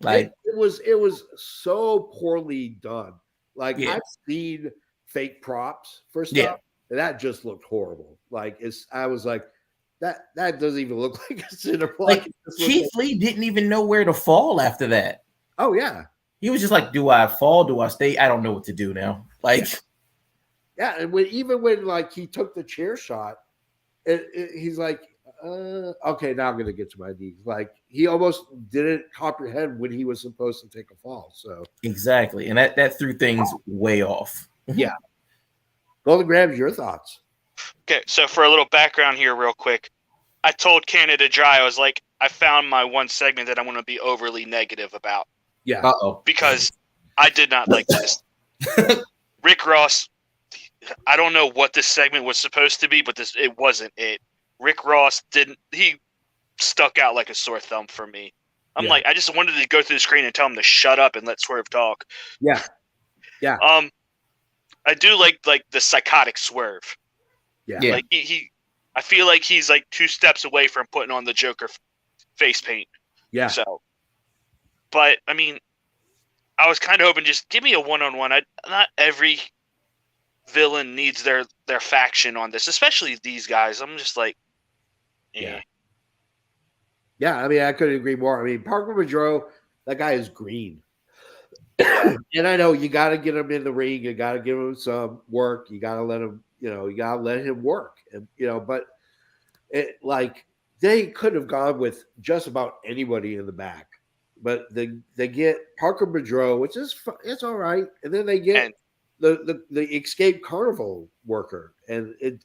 Like, it was so poorly done. Like, I've seen fake props for stuff, and that just looked horrible. Like, I was like, that doesn't even look like a cinder block. Like, Keith Lee didn't even know where to fall after that. Oh yeah. He was just like, do I fall? Do I stay? I don't know what to do now. Like, yeah. And even when like he took the chair shot, he's like, okay, now I'm gonna get to my knees. Like, he almost didn't comprehend when he was supposed to take a fall. So exactly, and that threw things way off. Yeah. Golden Grams, your thoughts? Okay, so for a little background here, real quick, I told Canada Dry, I was like, I found my one segment that I want to be overly negative about. Yeah. Uh-oh. Because I did not like this. Rick Ross, I don't know what this segment was supposed to be, but it wasn't it. Rick Ross he stuck out like a sore thumb for me. I'm like, I just wanted to go through the screen and tell him to shut up and let Swerve talk. Yeah. Yeah. I do like the psychotic Swerve. Yeah. Like I feel like he's like 2 steps away from putting on the Joker face paint. Yeah. So, but I was kind of hoping, just give me a one-on-one. Not every villain needs their faction on this, especially these guys. I'm just like, yeah. I couldn't agree more. Parker Boudreaux, that guy is green. And I know you got to get him in the ring. You got to give him some work. You got to let him, you got to let him work. And, but like they could have gone with just about anybody in the back, but they get Parker Boudreaux, which is it's all right, and then they get the Escape Carnival worker, and it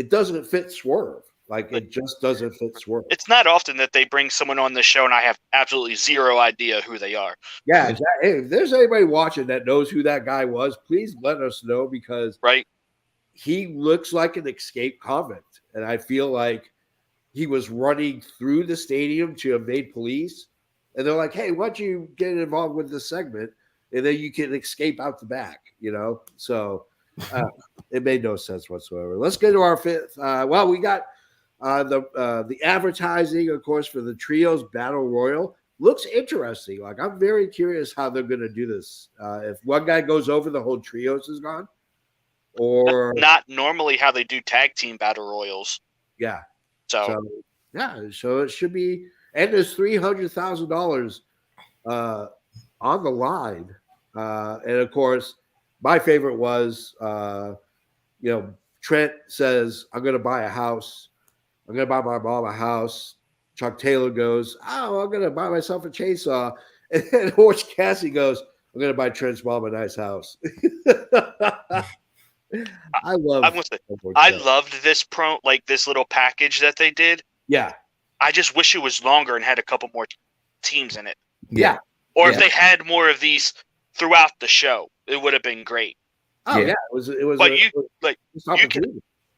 doesn't fit Swerve. Like it just doesn't fit Swerve. It's not often that they bring someone on the show and I have absolutely zero idea who they are. Yeah, exactly. Hey, if there's anybody watching that knows who that guy was, please let us know, because he looks like an escaped convict, and I feel like he was running through the stadium to evade police, and they're like, "Hey, why don't you get involved with this segment, and then you can escape out the back?" So it made no sense whatsoever. Let's get to our fifth. Well, we got. The advertising, of course, for the Trios Battle Royal looks interesting. Like, I'm very curious how they're going to do this. If one guy goes over, the whole Trios is gone, or not normally how they do tag team battle royals. Yeah. So it should be, and there's $300,000 on the line, and of course, my favorite was, Trent says, "I'm going to buy a house. I'm going to buy my mom a house." Chuck Taylor goes, "Oh, I'm going to buy myself a chainsaw." And then Orange Cassidy goes, "I'm going to buy Trent's mom a nice house." I loved this this little package that they did. Yeah. I just wish it was longer and had a couple more teams in it. Yeah. Or if they had more of these throughout the show, it would have been great. Oh yeah, it was. But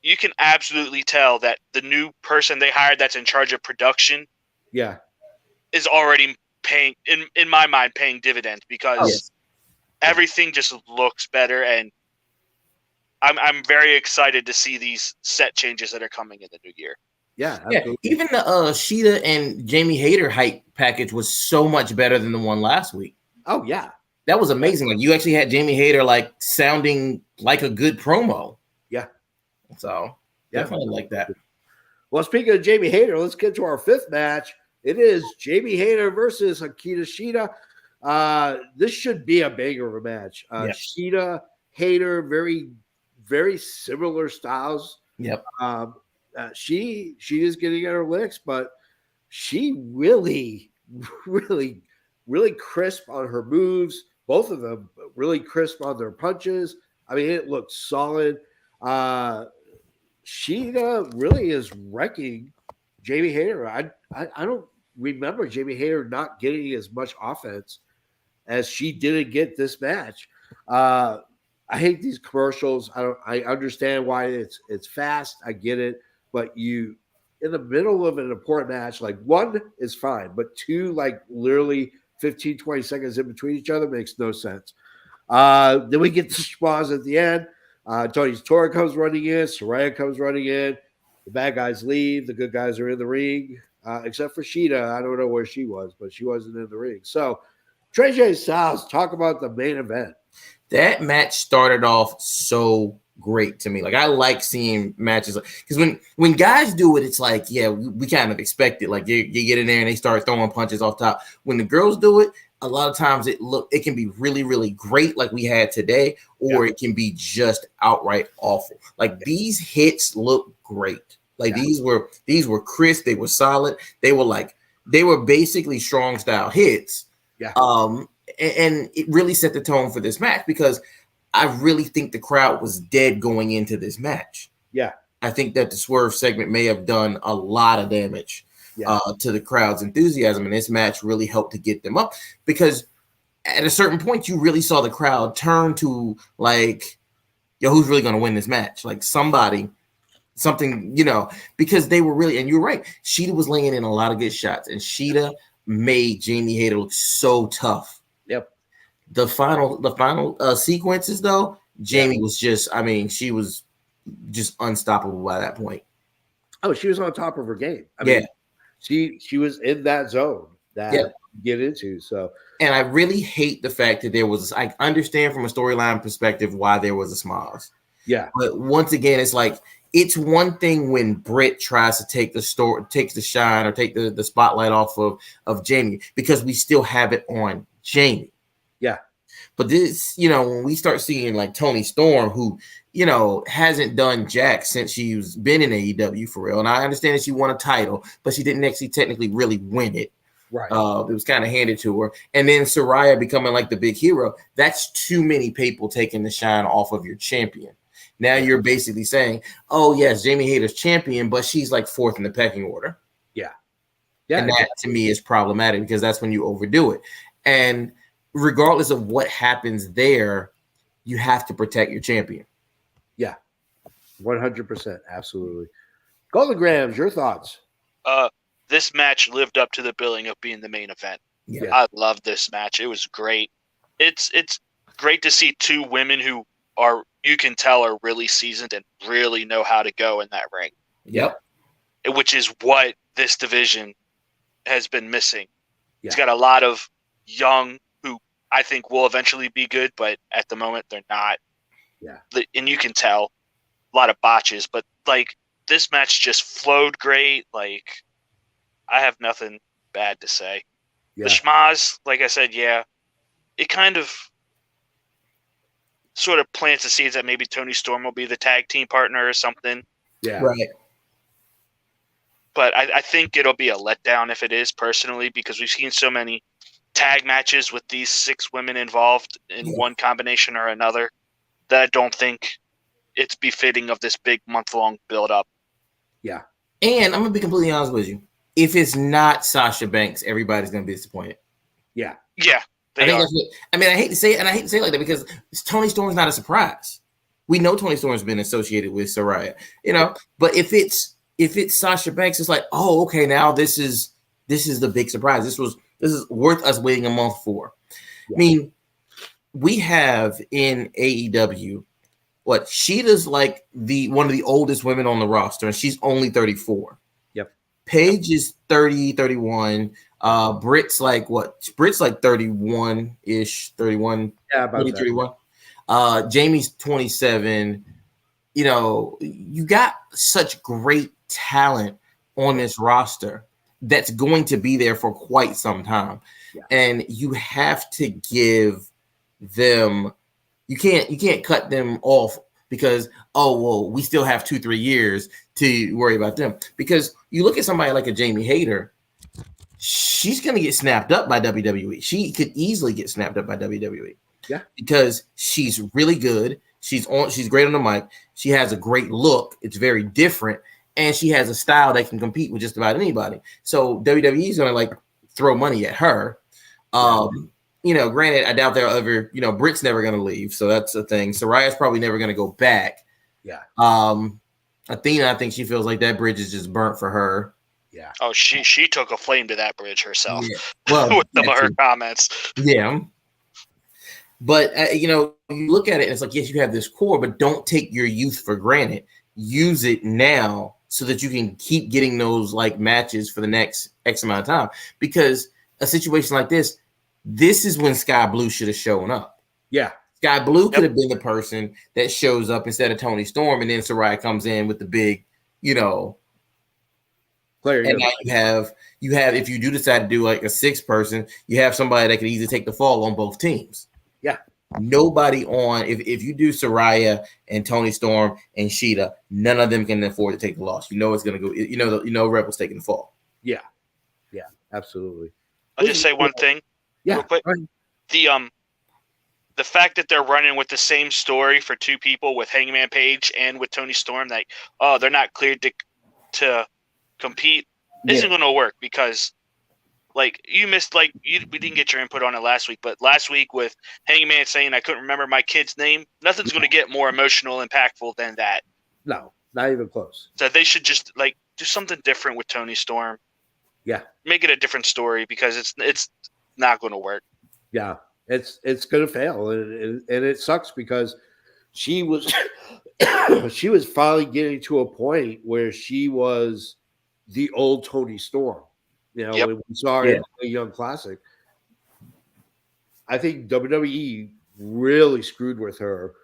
you can absolutely tell that the new person they hired that's in charge of production, is already paying, in my mind, paying dividends, because everything just looks better, and I'm very excited to see these set changes that are coming in the new year. Yeah, absolutely. Even the Sheeta and Jamie Hayter hype package was so much better than the one last week. Oh yeah, that was amazing. Like, you actually had Jamie Hayter like sounding like a good promo. Yeah. So definitely like that. Well, speaking of Jamie Hayter, let's get to our fifth match. It is Jamie Hayter versus Hikaru Shida. This should be a banger of a match. Shida, Hayter, very, very similar styles. Yep. She is getting at her licks, but she really, really, really crisp on her moves. Both of them really crisp on their punches. I mean, it looks solid. Shida really is wrecking Jamie Hayter. I don't remember Jamie Hayter not getting as much offense as she didn't get this match. I hate these commercials. I understand why it's fast. I get it, but you in the middle of an important match, like, one is fine, but two, like, literally 15, 20 seconds in between each other makes no sense. Then we get the schmoz at the end. Tony Tora comes running in. Saraya comes running in. The bad guys leave. The good guys are in the ring, except for Shida. I don't know where she was, but she wasn't in the ring. So, Trey J Styles, talk about the main event. That match started off so great to me. Like, I like seeing matches, because when guys do it, it's like, yeah, we kind of expect it. Like, you get in there and they start throwing punches off top. When the girls do it, a lot of times it can be really, really great, like we had today, or it can be just outright awful. Like, these hits look great. Like, these were crisp, they were solid, they were basically strong style hits. Yeah. And it really set the tone for this match, because I really think the crowd was dead going into this match. Yeah. I think that the Swerve segment may have done a lot of damage to the crowd's enthusiasm, and this match really helped to get them up, because at a certain point you really saw the crowd turn to, like, yo, who's really going to win this match? Like, something, because they were really, and you're right, Shida was laying in a lot of good shots, and Shida made Jamie Hayter look so tough. Yep. The final sequences, though, Jamie was just, I mean, she was just unstoppable by that point. Oh, she was on top of her game. I mean, she was in that zone that you get into. So, and I really hate the fact that I understand from a storyline perspective why there was a schmoz. Yeah. But once again, it's like, it's one thing when Britt tries to take the shine or take the spotlight off of Jamie, because we still have it on Jamie. Yeah. But this, when we start seeing like Toni Storm, who, hasn't done jack since she's been in AEW for real. And I understand that she won a title, but she didn't actually technically really win it. Right. It was kind of handed to her. And then Saraya becoming like the big hero. That's too many people taking the shine off of your champion. Now you're basically saying, oh, yes, Jamie Hayter's champion, but she's like fourth in the pecking order. Yeah. Yeah. And that to me is problematic because that's when you overdo it. And regardless of what happens there, you have to protect your champion. Yeah. 100%. Absolutely. Golden Grams, your thoughts? This match lived up to the billing of being the main event. Yeah. I love this match. It was great. It's great to see two women who you can tell are really seasoned and really know how to go in that ring. Yep. Which is what this division has been missing. Yeah. It's got a lot of young who I think will eventually be good, but at the moment they're not. Yeah. And you can tell a lot of botches, but like this match just flowed great. Like I have nothing bad to say. Yeah. The schmaz, like I said, it kind of sort of plants the seeds that maybe Toni Storm will be the tag team partner or something. Yeah. Right. But I think it'll be a letdown if it is, personally, because we've seen so many tag matches with these 6 women involved in one combination or another that I don't think it's befitting of this big month-long build-up. Yeah. And I'm going to be completely honest with you. If it's not Sasha Banks, everybody's going to be disappointed. Yeah. Yeah. I hate to say it, and I hate to say it like that because Toni Storm's not a surprise. We know Toni Storm's been associated with Saraya, but if it's Sasha Banks, it's like, oh, okay, now this is the big surprise. This is worth us waiting a month for. Yeah. I mean, we have in AEW Sheeta's like one of the oldest women on the roster, and she's only 34. Yep. Paige is 30, 31. Britt's like 31-ish, 31. Yeah, about 30, 31. Jamie's 27. You got such great talent on this roster that's going to be there for quite some time. Yeah. And you have to give them, you can't cut them off because, we still have 2-3 years to worry about them. Because you look at somebody like a Jamie Hayter, she's going to get snapped up by WWE. She could easily get snapped up by WWE. Yeah. Because she's really good. She's great on the mic. She has a great look. It's very different. And she has a style that can compete with just about anybody. So WWE is going to throw money at her. Granted, I doubt they'll ever, Britt's never going to leave. So that's the thing. Saraya's probably never going to go back. Yeah. Athena, I think she feels like that bridge is just burnt for her. Yeah. Oh, she took a flame to that bridge herself. Yeah. Well, with some of her comments. Yeah. But, you look at it and it's like, yes, you have this core, but don't take your youth for granted. Use it now so that you can keep getting those matches for the next X amount of time. Because a situation like this is when Sky Blue should have shown up. Yeah. Sky Blue could have been the person that shows up instead of Toni Storm, and then Saraya comes in with the big, player. And now you have if you do decide to do a 6-person, you have somebody that can easily take the fall on both teams. Yeah. Nobody if you do Saraya and Toni Storm and Sheeta, none of them can afford to take the loss. It's gonna go. Rebel's taking the fall. Yeah. Yeah. Absolutely. I'll just say one thing. Yeah. Real quick. The fact that they're running with the same story for 2 people with Hangman Page and with Toni Storm, they're not cleared to compete, isn't going to work because. You missed, we didn't get your input on it last week, but last week with Hangman saying I couldn't remember my kid's name, nothing's going to get more emotional, impactful than that. No, not even close. So they should just do something different with Toni Storm. Yeah, make it a different story because it's not going to work. Yeah, it's going to fail, and it sucks because she was finally getting to a point where she was the old Toni Storm. When we saw her in the Young Classic, I think WWE really screwed with her,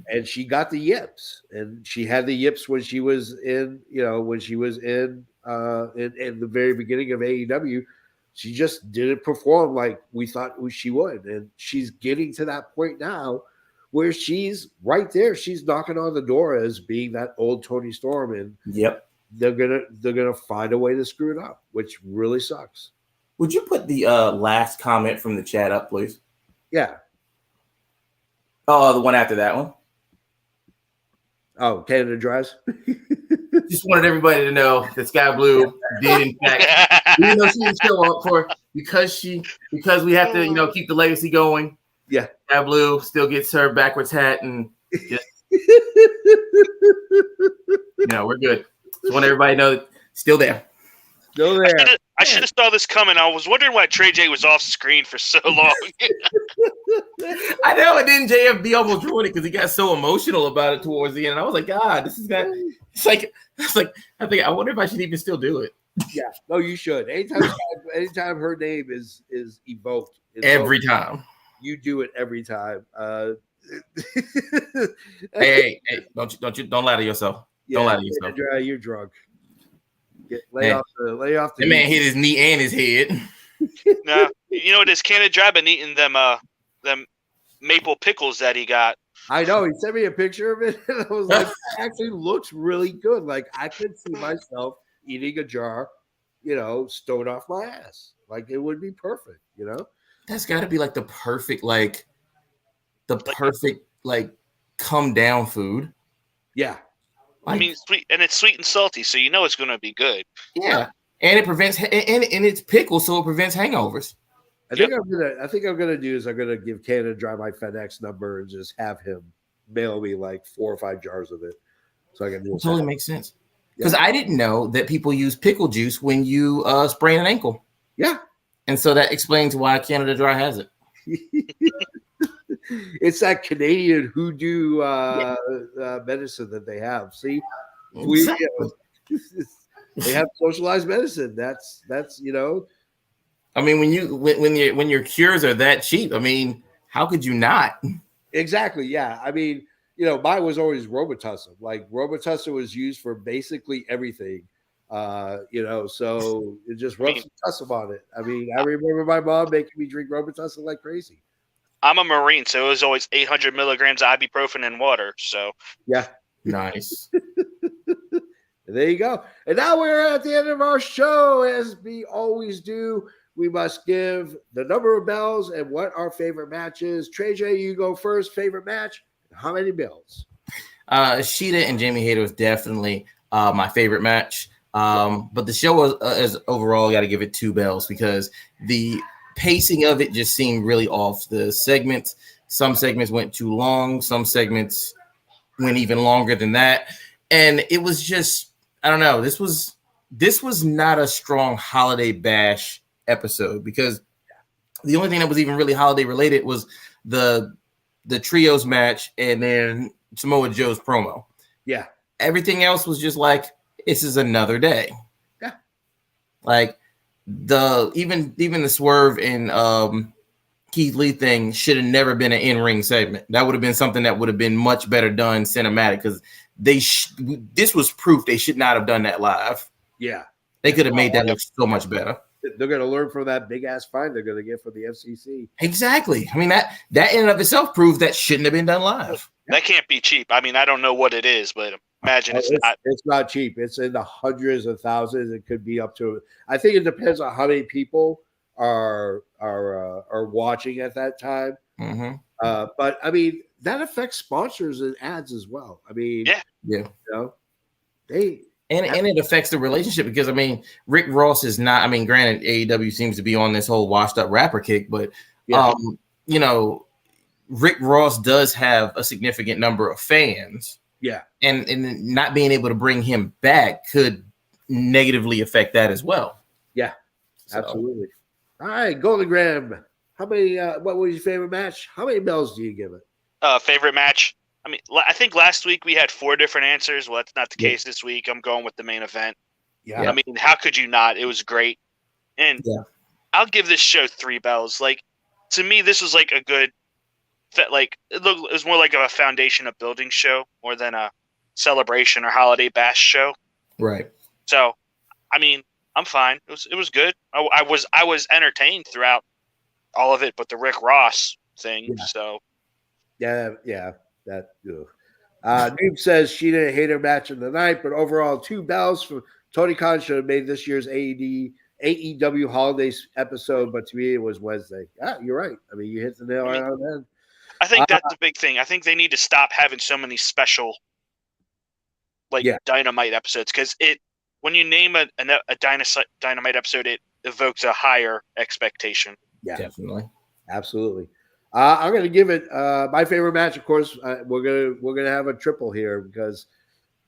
and she got the yips, and she had the yips when she was in, in the very beginning of AEW. she just didn't perform like we thought she would. And she's getting to that point now where she's right there. She's knocking on the door as being that old Toni Storm. And they're gonna find a way to screw it up, which really sucks. Would you put the last comment from the chat up, please? Yeah. Oh, the one after that one. Oh, Canada Dries. Just wanted everybody to know that Sky Blue did, in fact, even though she didn't show up for because we have to, keep the legacy going. Yeah, Sky Blue still gets her backwards hat and just, we're good. Just want everybody to know that still there. Still there. I should have saw this coming. I was wondering why Trey J was off screen for so long. I know, and then JFB almost ruined it because he got so emotional about it towards the end. And I was like, God, this is not. It's like I wonder if I should even still do it. Yeah, no, you should. Anytime her name is evoked, every time you do it every time. Hey, don't lie to yourself. Yeah, don't lie to yourself. You're drunk. Lay off the. That man hit his knee and his head. No, you know what? This Canada Dry been eating them maple pickles that he got. I know. He sent me a picture of it, and I was like, "It actually looks really good." Like I could see myself eating a jar, stone off my ass. Like it would be perfect. That's got to be like the perfect come down food. Yeah. I mean, sweet, and it's sweet and salty, so it's going to be good. Yeah, and it prevents and it's pickle, so it prevents hangovers. I think I'm gonna do is I'm gonna give Canada Dry my FedEx number and just have him mail me like 4 or 5 jars of it, so I can do it. Totally makes sense. Because I didn't know that people use pickle juice when you sprain an ankle. Yeah, and so that explains why Canada Dry has it. It's that Canadian hoodoo medicine that they have. See, they have socialized medicine. That's. I mean, when your cures are that cheap, I mean, how could you not? Exactly. Yeah. I mean, mine was always Robitussin. Like Robitussin was used for basically everything. So it just rubs some tussin on it. I mean, I remember my mom making me drink Robitussin like crazy. I'm a Marine, so it was always 800 milligrams of ibuprofen in water. So yeah, nice. There you go. And now we're at the end of our show, as we always do. We must give the number of bells and what our favorite match is. Trey J, you go first. Favorite match? How many bells? Sheeta and Jamie Hayter was definitely my favorite match. But the show was overall, got to give it 2 bells because the pacing of it just seemed really off. The segments, some segments went too long. Some segments went even longer than that. And it was just, I don't know. This was not a strong Holiday Bash episode because the only thing that was even really holiday related was the trios match and then Samoa Joe's promo. Yeah. Everything else was just like, this is another day. Yeah. Like even the Swerve and Keith Lee thing should have never been an in-ring segment. That would have been something that would have been much better done cinematic because this was proof they should not have done that live. Yeah. They could have made that look so much better. They're going to learn from that big ass fine they're going to get from the FCC. Exactly. I mean, that in and of itself proves that shouldn't have been done live. That can't be cheap. I mean, I don't know what it is, but imagine it's not cheap. It's in the hundreds of thousands. It could be up to. I think it depends on how many people are watching at that time. Mm-hmm. But I mean, that affects sponsors and ads as well. I mean, yeah. And it affects the relationship because I mean, Rick Ross is not. I mean, granted, AEW seems to be on this whole washed up rapper kick, but Rick Ross does have a significant number of fans. Yeah, and not being able to bring him back could negatively affect that as well. Yeah, absolutely. All right, Golden Graham. How many? What was your favorite match? How many bells do you give it? Favorite match. I mean, I think last week we had 4 different answers. Well, that's not the case this week. I'm going with the main event. Yeah. I mean, how could you not? It was great. And I'll give this show 3 bells. Like, to me, this was like a good, like, it was more like a foundation of building show more than a celebration or holiday bash show. Right. So, I mean, I'm fine. It was good. I was entertained throughout all of it, but the Rick Ross thing. Yeah. So yeah, that. Noob says she didn't hate her match of the night, but overall, 2 bells from Tony Khan should have made this year's AEW Holidays episode, but to me, it was Wednesday. Yeah, you're right. I mean, you hit the nail right on the head. I think that's the big thing. I think they need to stop having so many special, Dynamite episodes, because when you name a Dynamite episode, it evokes a higher expectation. Yeah, definitely, absolutely. I'm going to give it my favorite match. Of course, we're gonna have a triple here because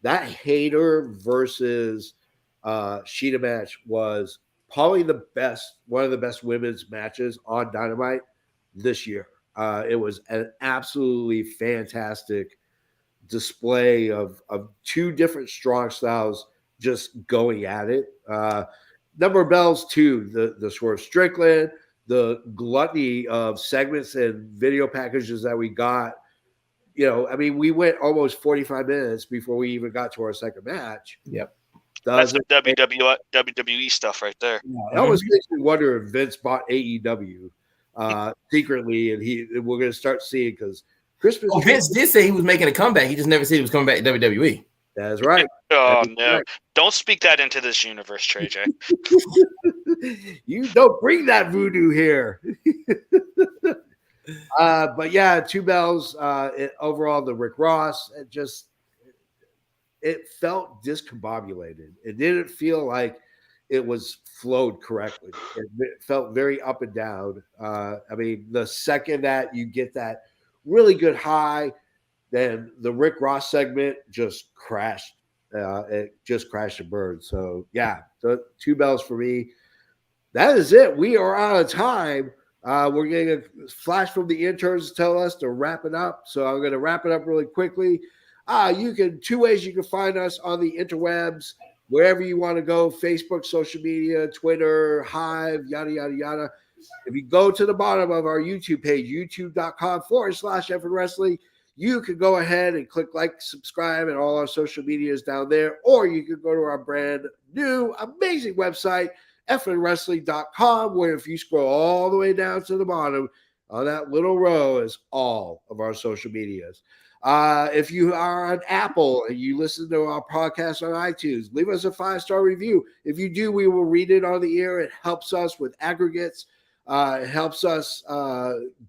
that Hater versus Sheeta match was probably one of the best women's matches on Dynamite this year. It was an absolutely fantastic display of 2 different strong styles just going at it. Number of bells too. The Swerve Strickland. The gluttony of segments and video packages that we got, I mean, we went almost 45 minutes before we even got to our second match. Yep. That's the WWE stuff right there. Yeah, that almost makes me wonder if Vince bought AEW secretly, and we're going to start seeing because Christmas. Well, Vince did say he was making a comeback. He just never said he was coming back to WWE. That's right. Oh, no. Right. Don't speak that into this universe, Trey J. You don't bring that voodoo here. But yeah, 2 bells. Overall, the Rick Ross, it felt discombobulated. It didn't feel like it was flowed correctly. It felt very up and down. I mean, the second that you get that really good high, then the Rick Ross segment just crashed. It just crashed and burned. So, yeah, so 2 bells for me. That is it. We are out of time. We're getting a flash from the interns to tell us to wrap it up. So I'm going to wrap it up really quickly. 2 ways you can find us on the interwebs, wherever you want to go, Facebook, social media, Twitter, Hive, yada, yada, yada. If you go to the bottom of our YouTube page, youtube.com/Effin Wrestling, you can go ahead and click like, subscribe, and all our social media is down there. Or you can go to our brand new, amazing website, effinwrestling.com, where if you scroll all the way down to the bottom, on that little row is all of our social medias. If you are on Apple and you listen to our podcast on iTunes, leave us a 5-star review. If you do, we will read it on the air. It helps us with aggregates. It helps us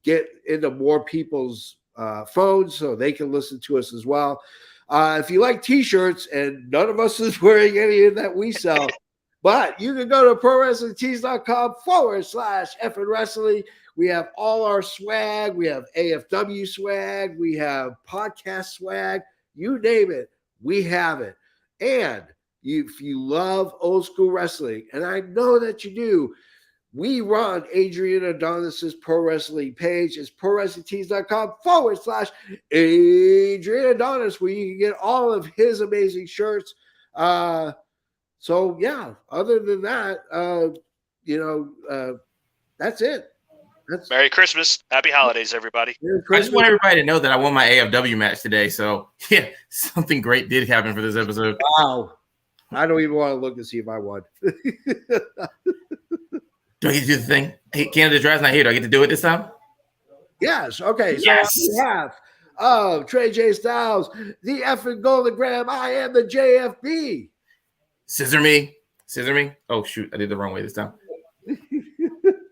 get into more people's phones so they can listen to us as well. If you like t-shirts, and none of us is wearing any of that we sell, but you can go to prowrestlingtees.com/Effin Wrestling. We have all our swag. We have AFW swag. We have podcast swag. You name it, we have it. And if you love old school wrestling, and I know that you do, we run Adrian Adonis's pro wrestling page. It's prowrestlingtees.com/Adrian Adonis, where you can get all of his amazing shirts. So yeah, other than that, that's it. Merry Christmas. Happy holidays, everybody. I just want everybody to know that I won my AFW match today. So yeah, something great did happen for this episode. Wow. I don't even want to look to see if I won. Do I get to do the thing? Hey, Canada Drive's not here. Do I get to do it this time? Yes. Okay. So yes. On behalf of Trey J Styles, the Effin Golden Graham, I am the JFB. Scissor me. Oh, shoot. I did the wrong way this time.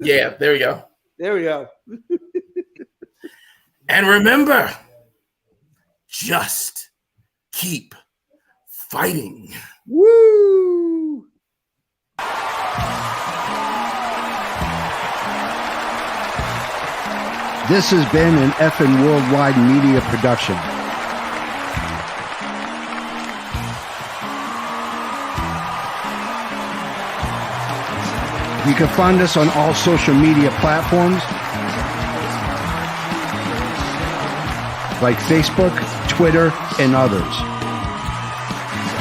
Yeah, there we go. There we go. And remember, just keep fighting. Woo! This has been an Effin Worldwide Media production. You can find us on all social media platforms like Facebook, Twitter, and others.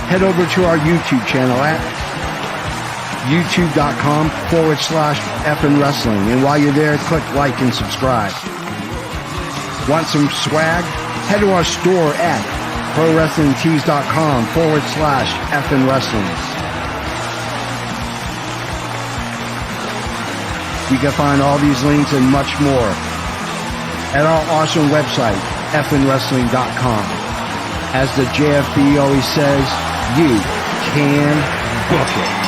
Head over to our YouTube channel at youtube.com/Effin Wrestling. And while you're there, click like and subscribe. Want some swag? Head to our store at prowrestlingtees.com/Effin Wrestling. You can find all these links and much more at our awesome website, fnwrestling.com. As the JFB always says, you can book it.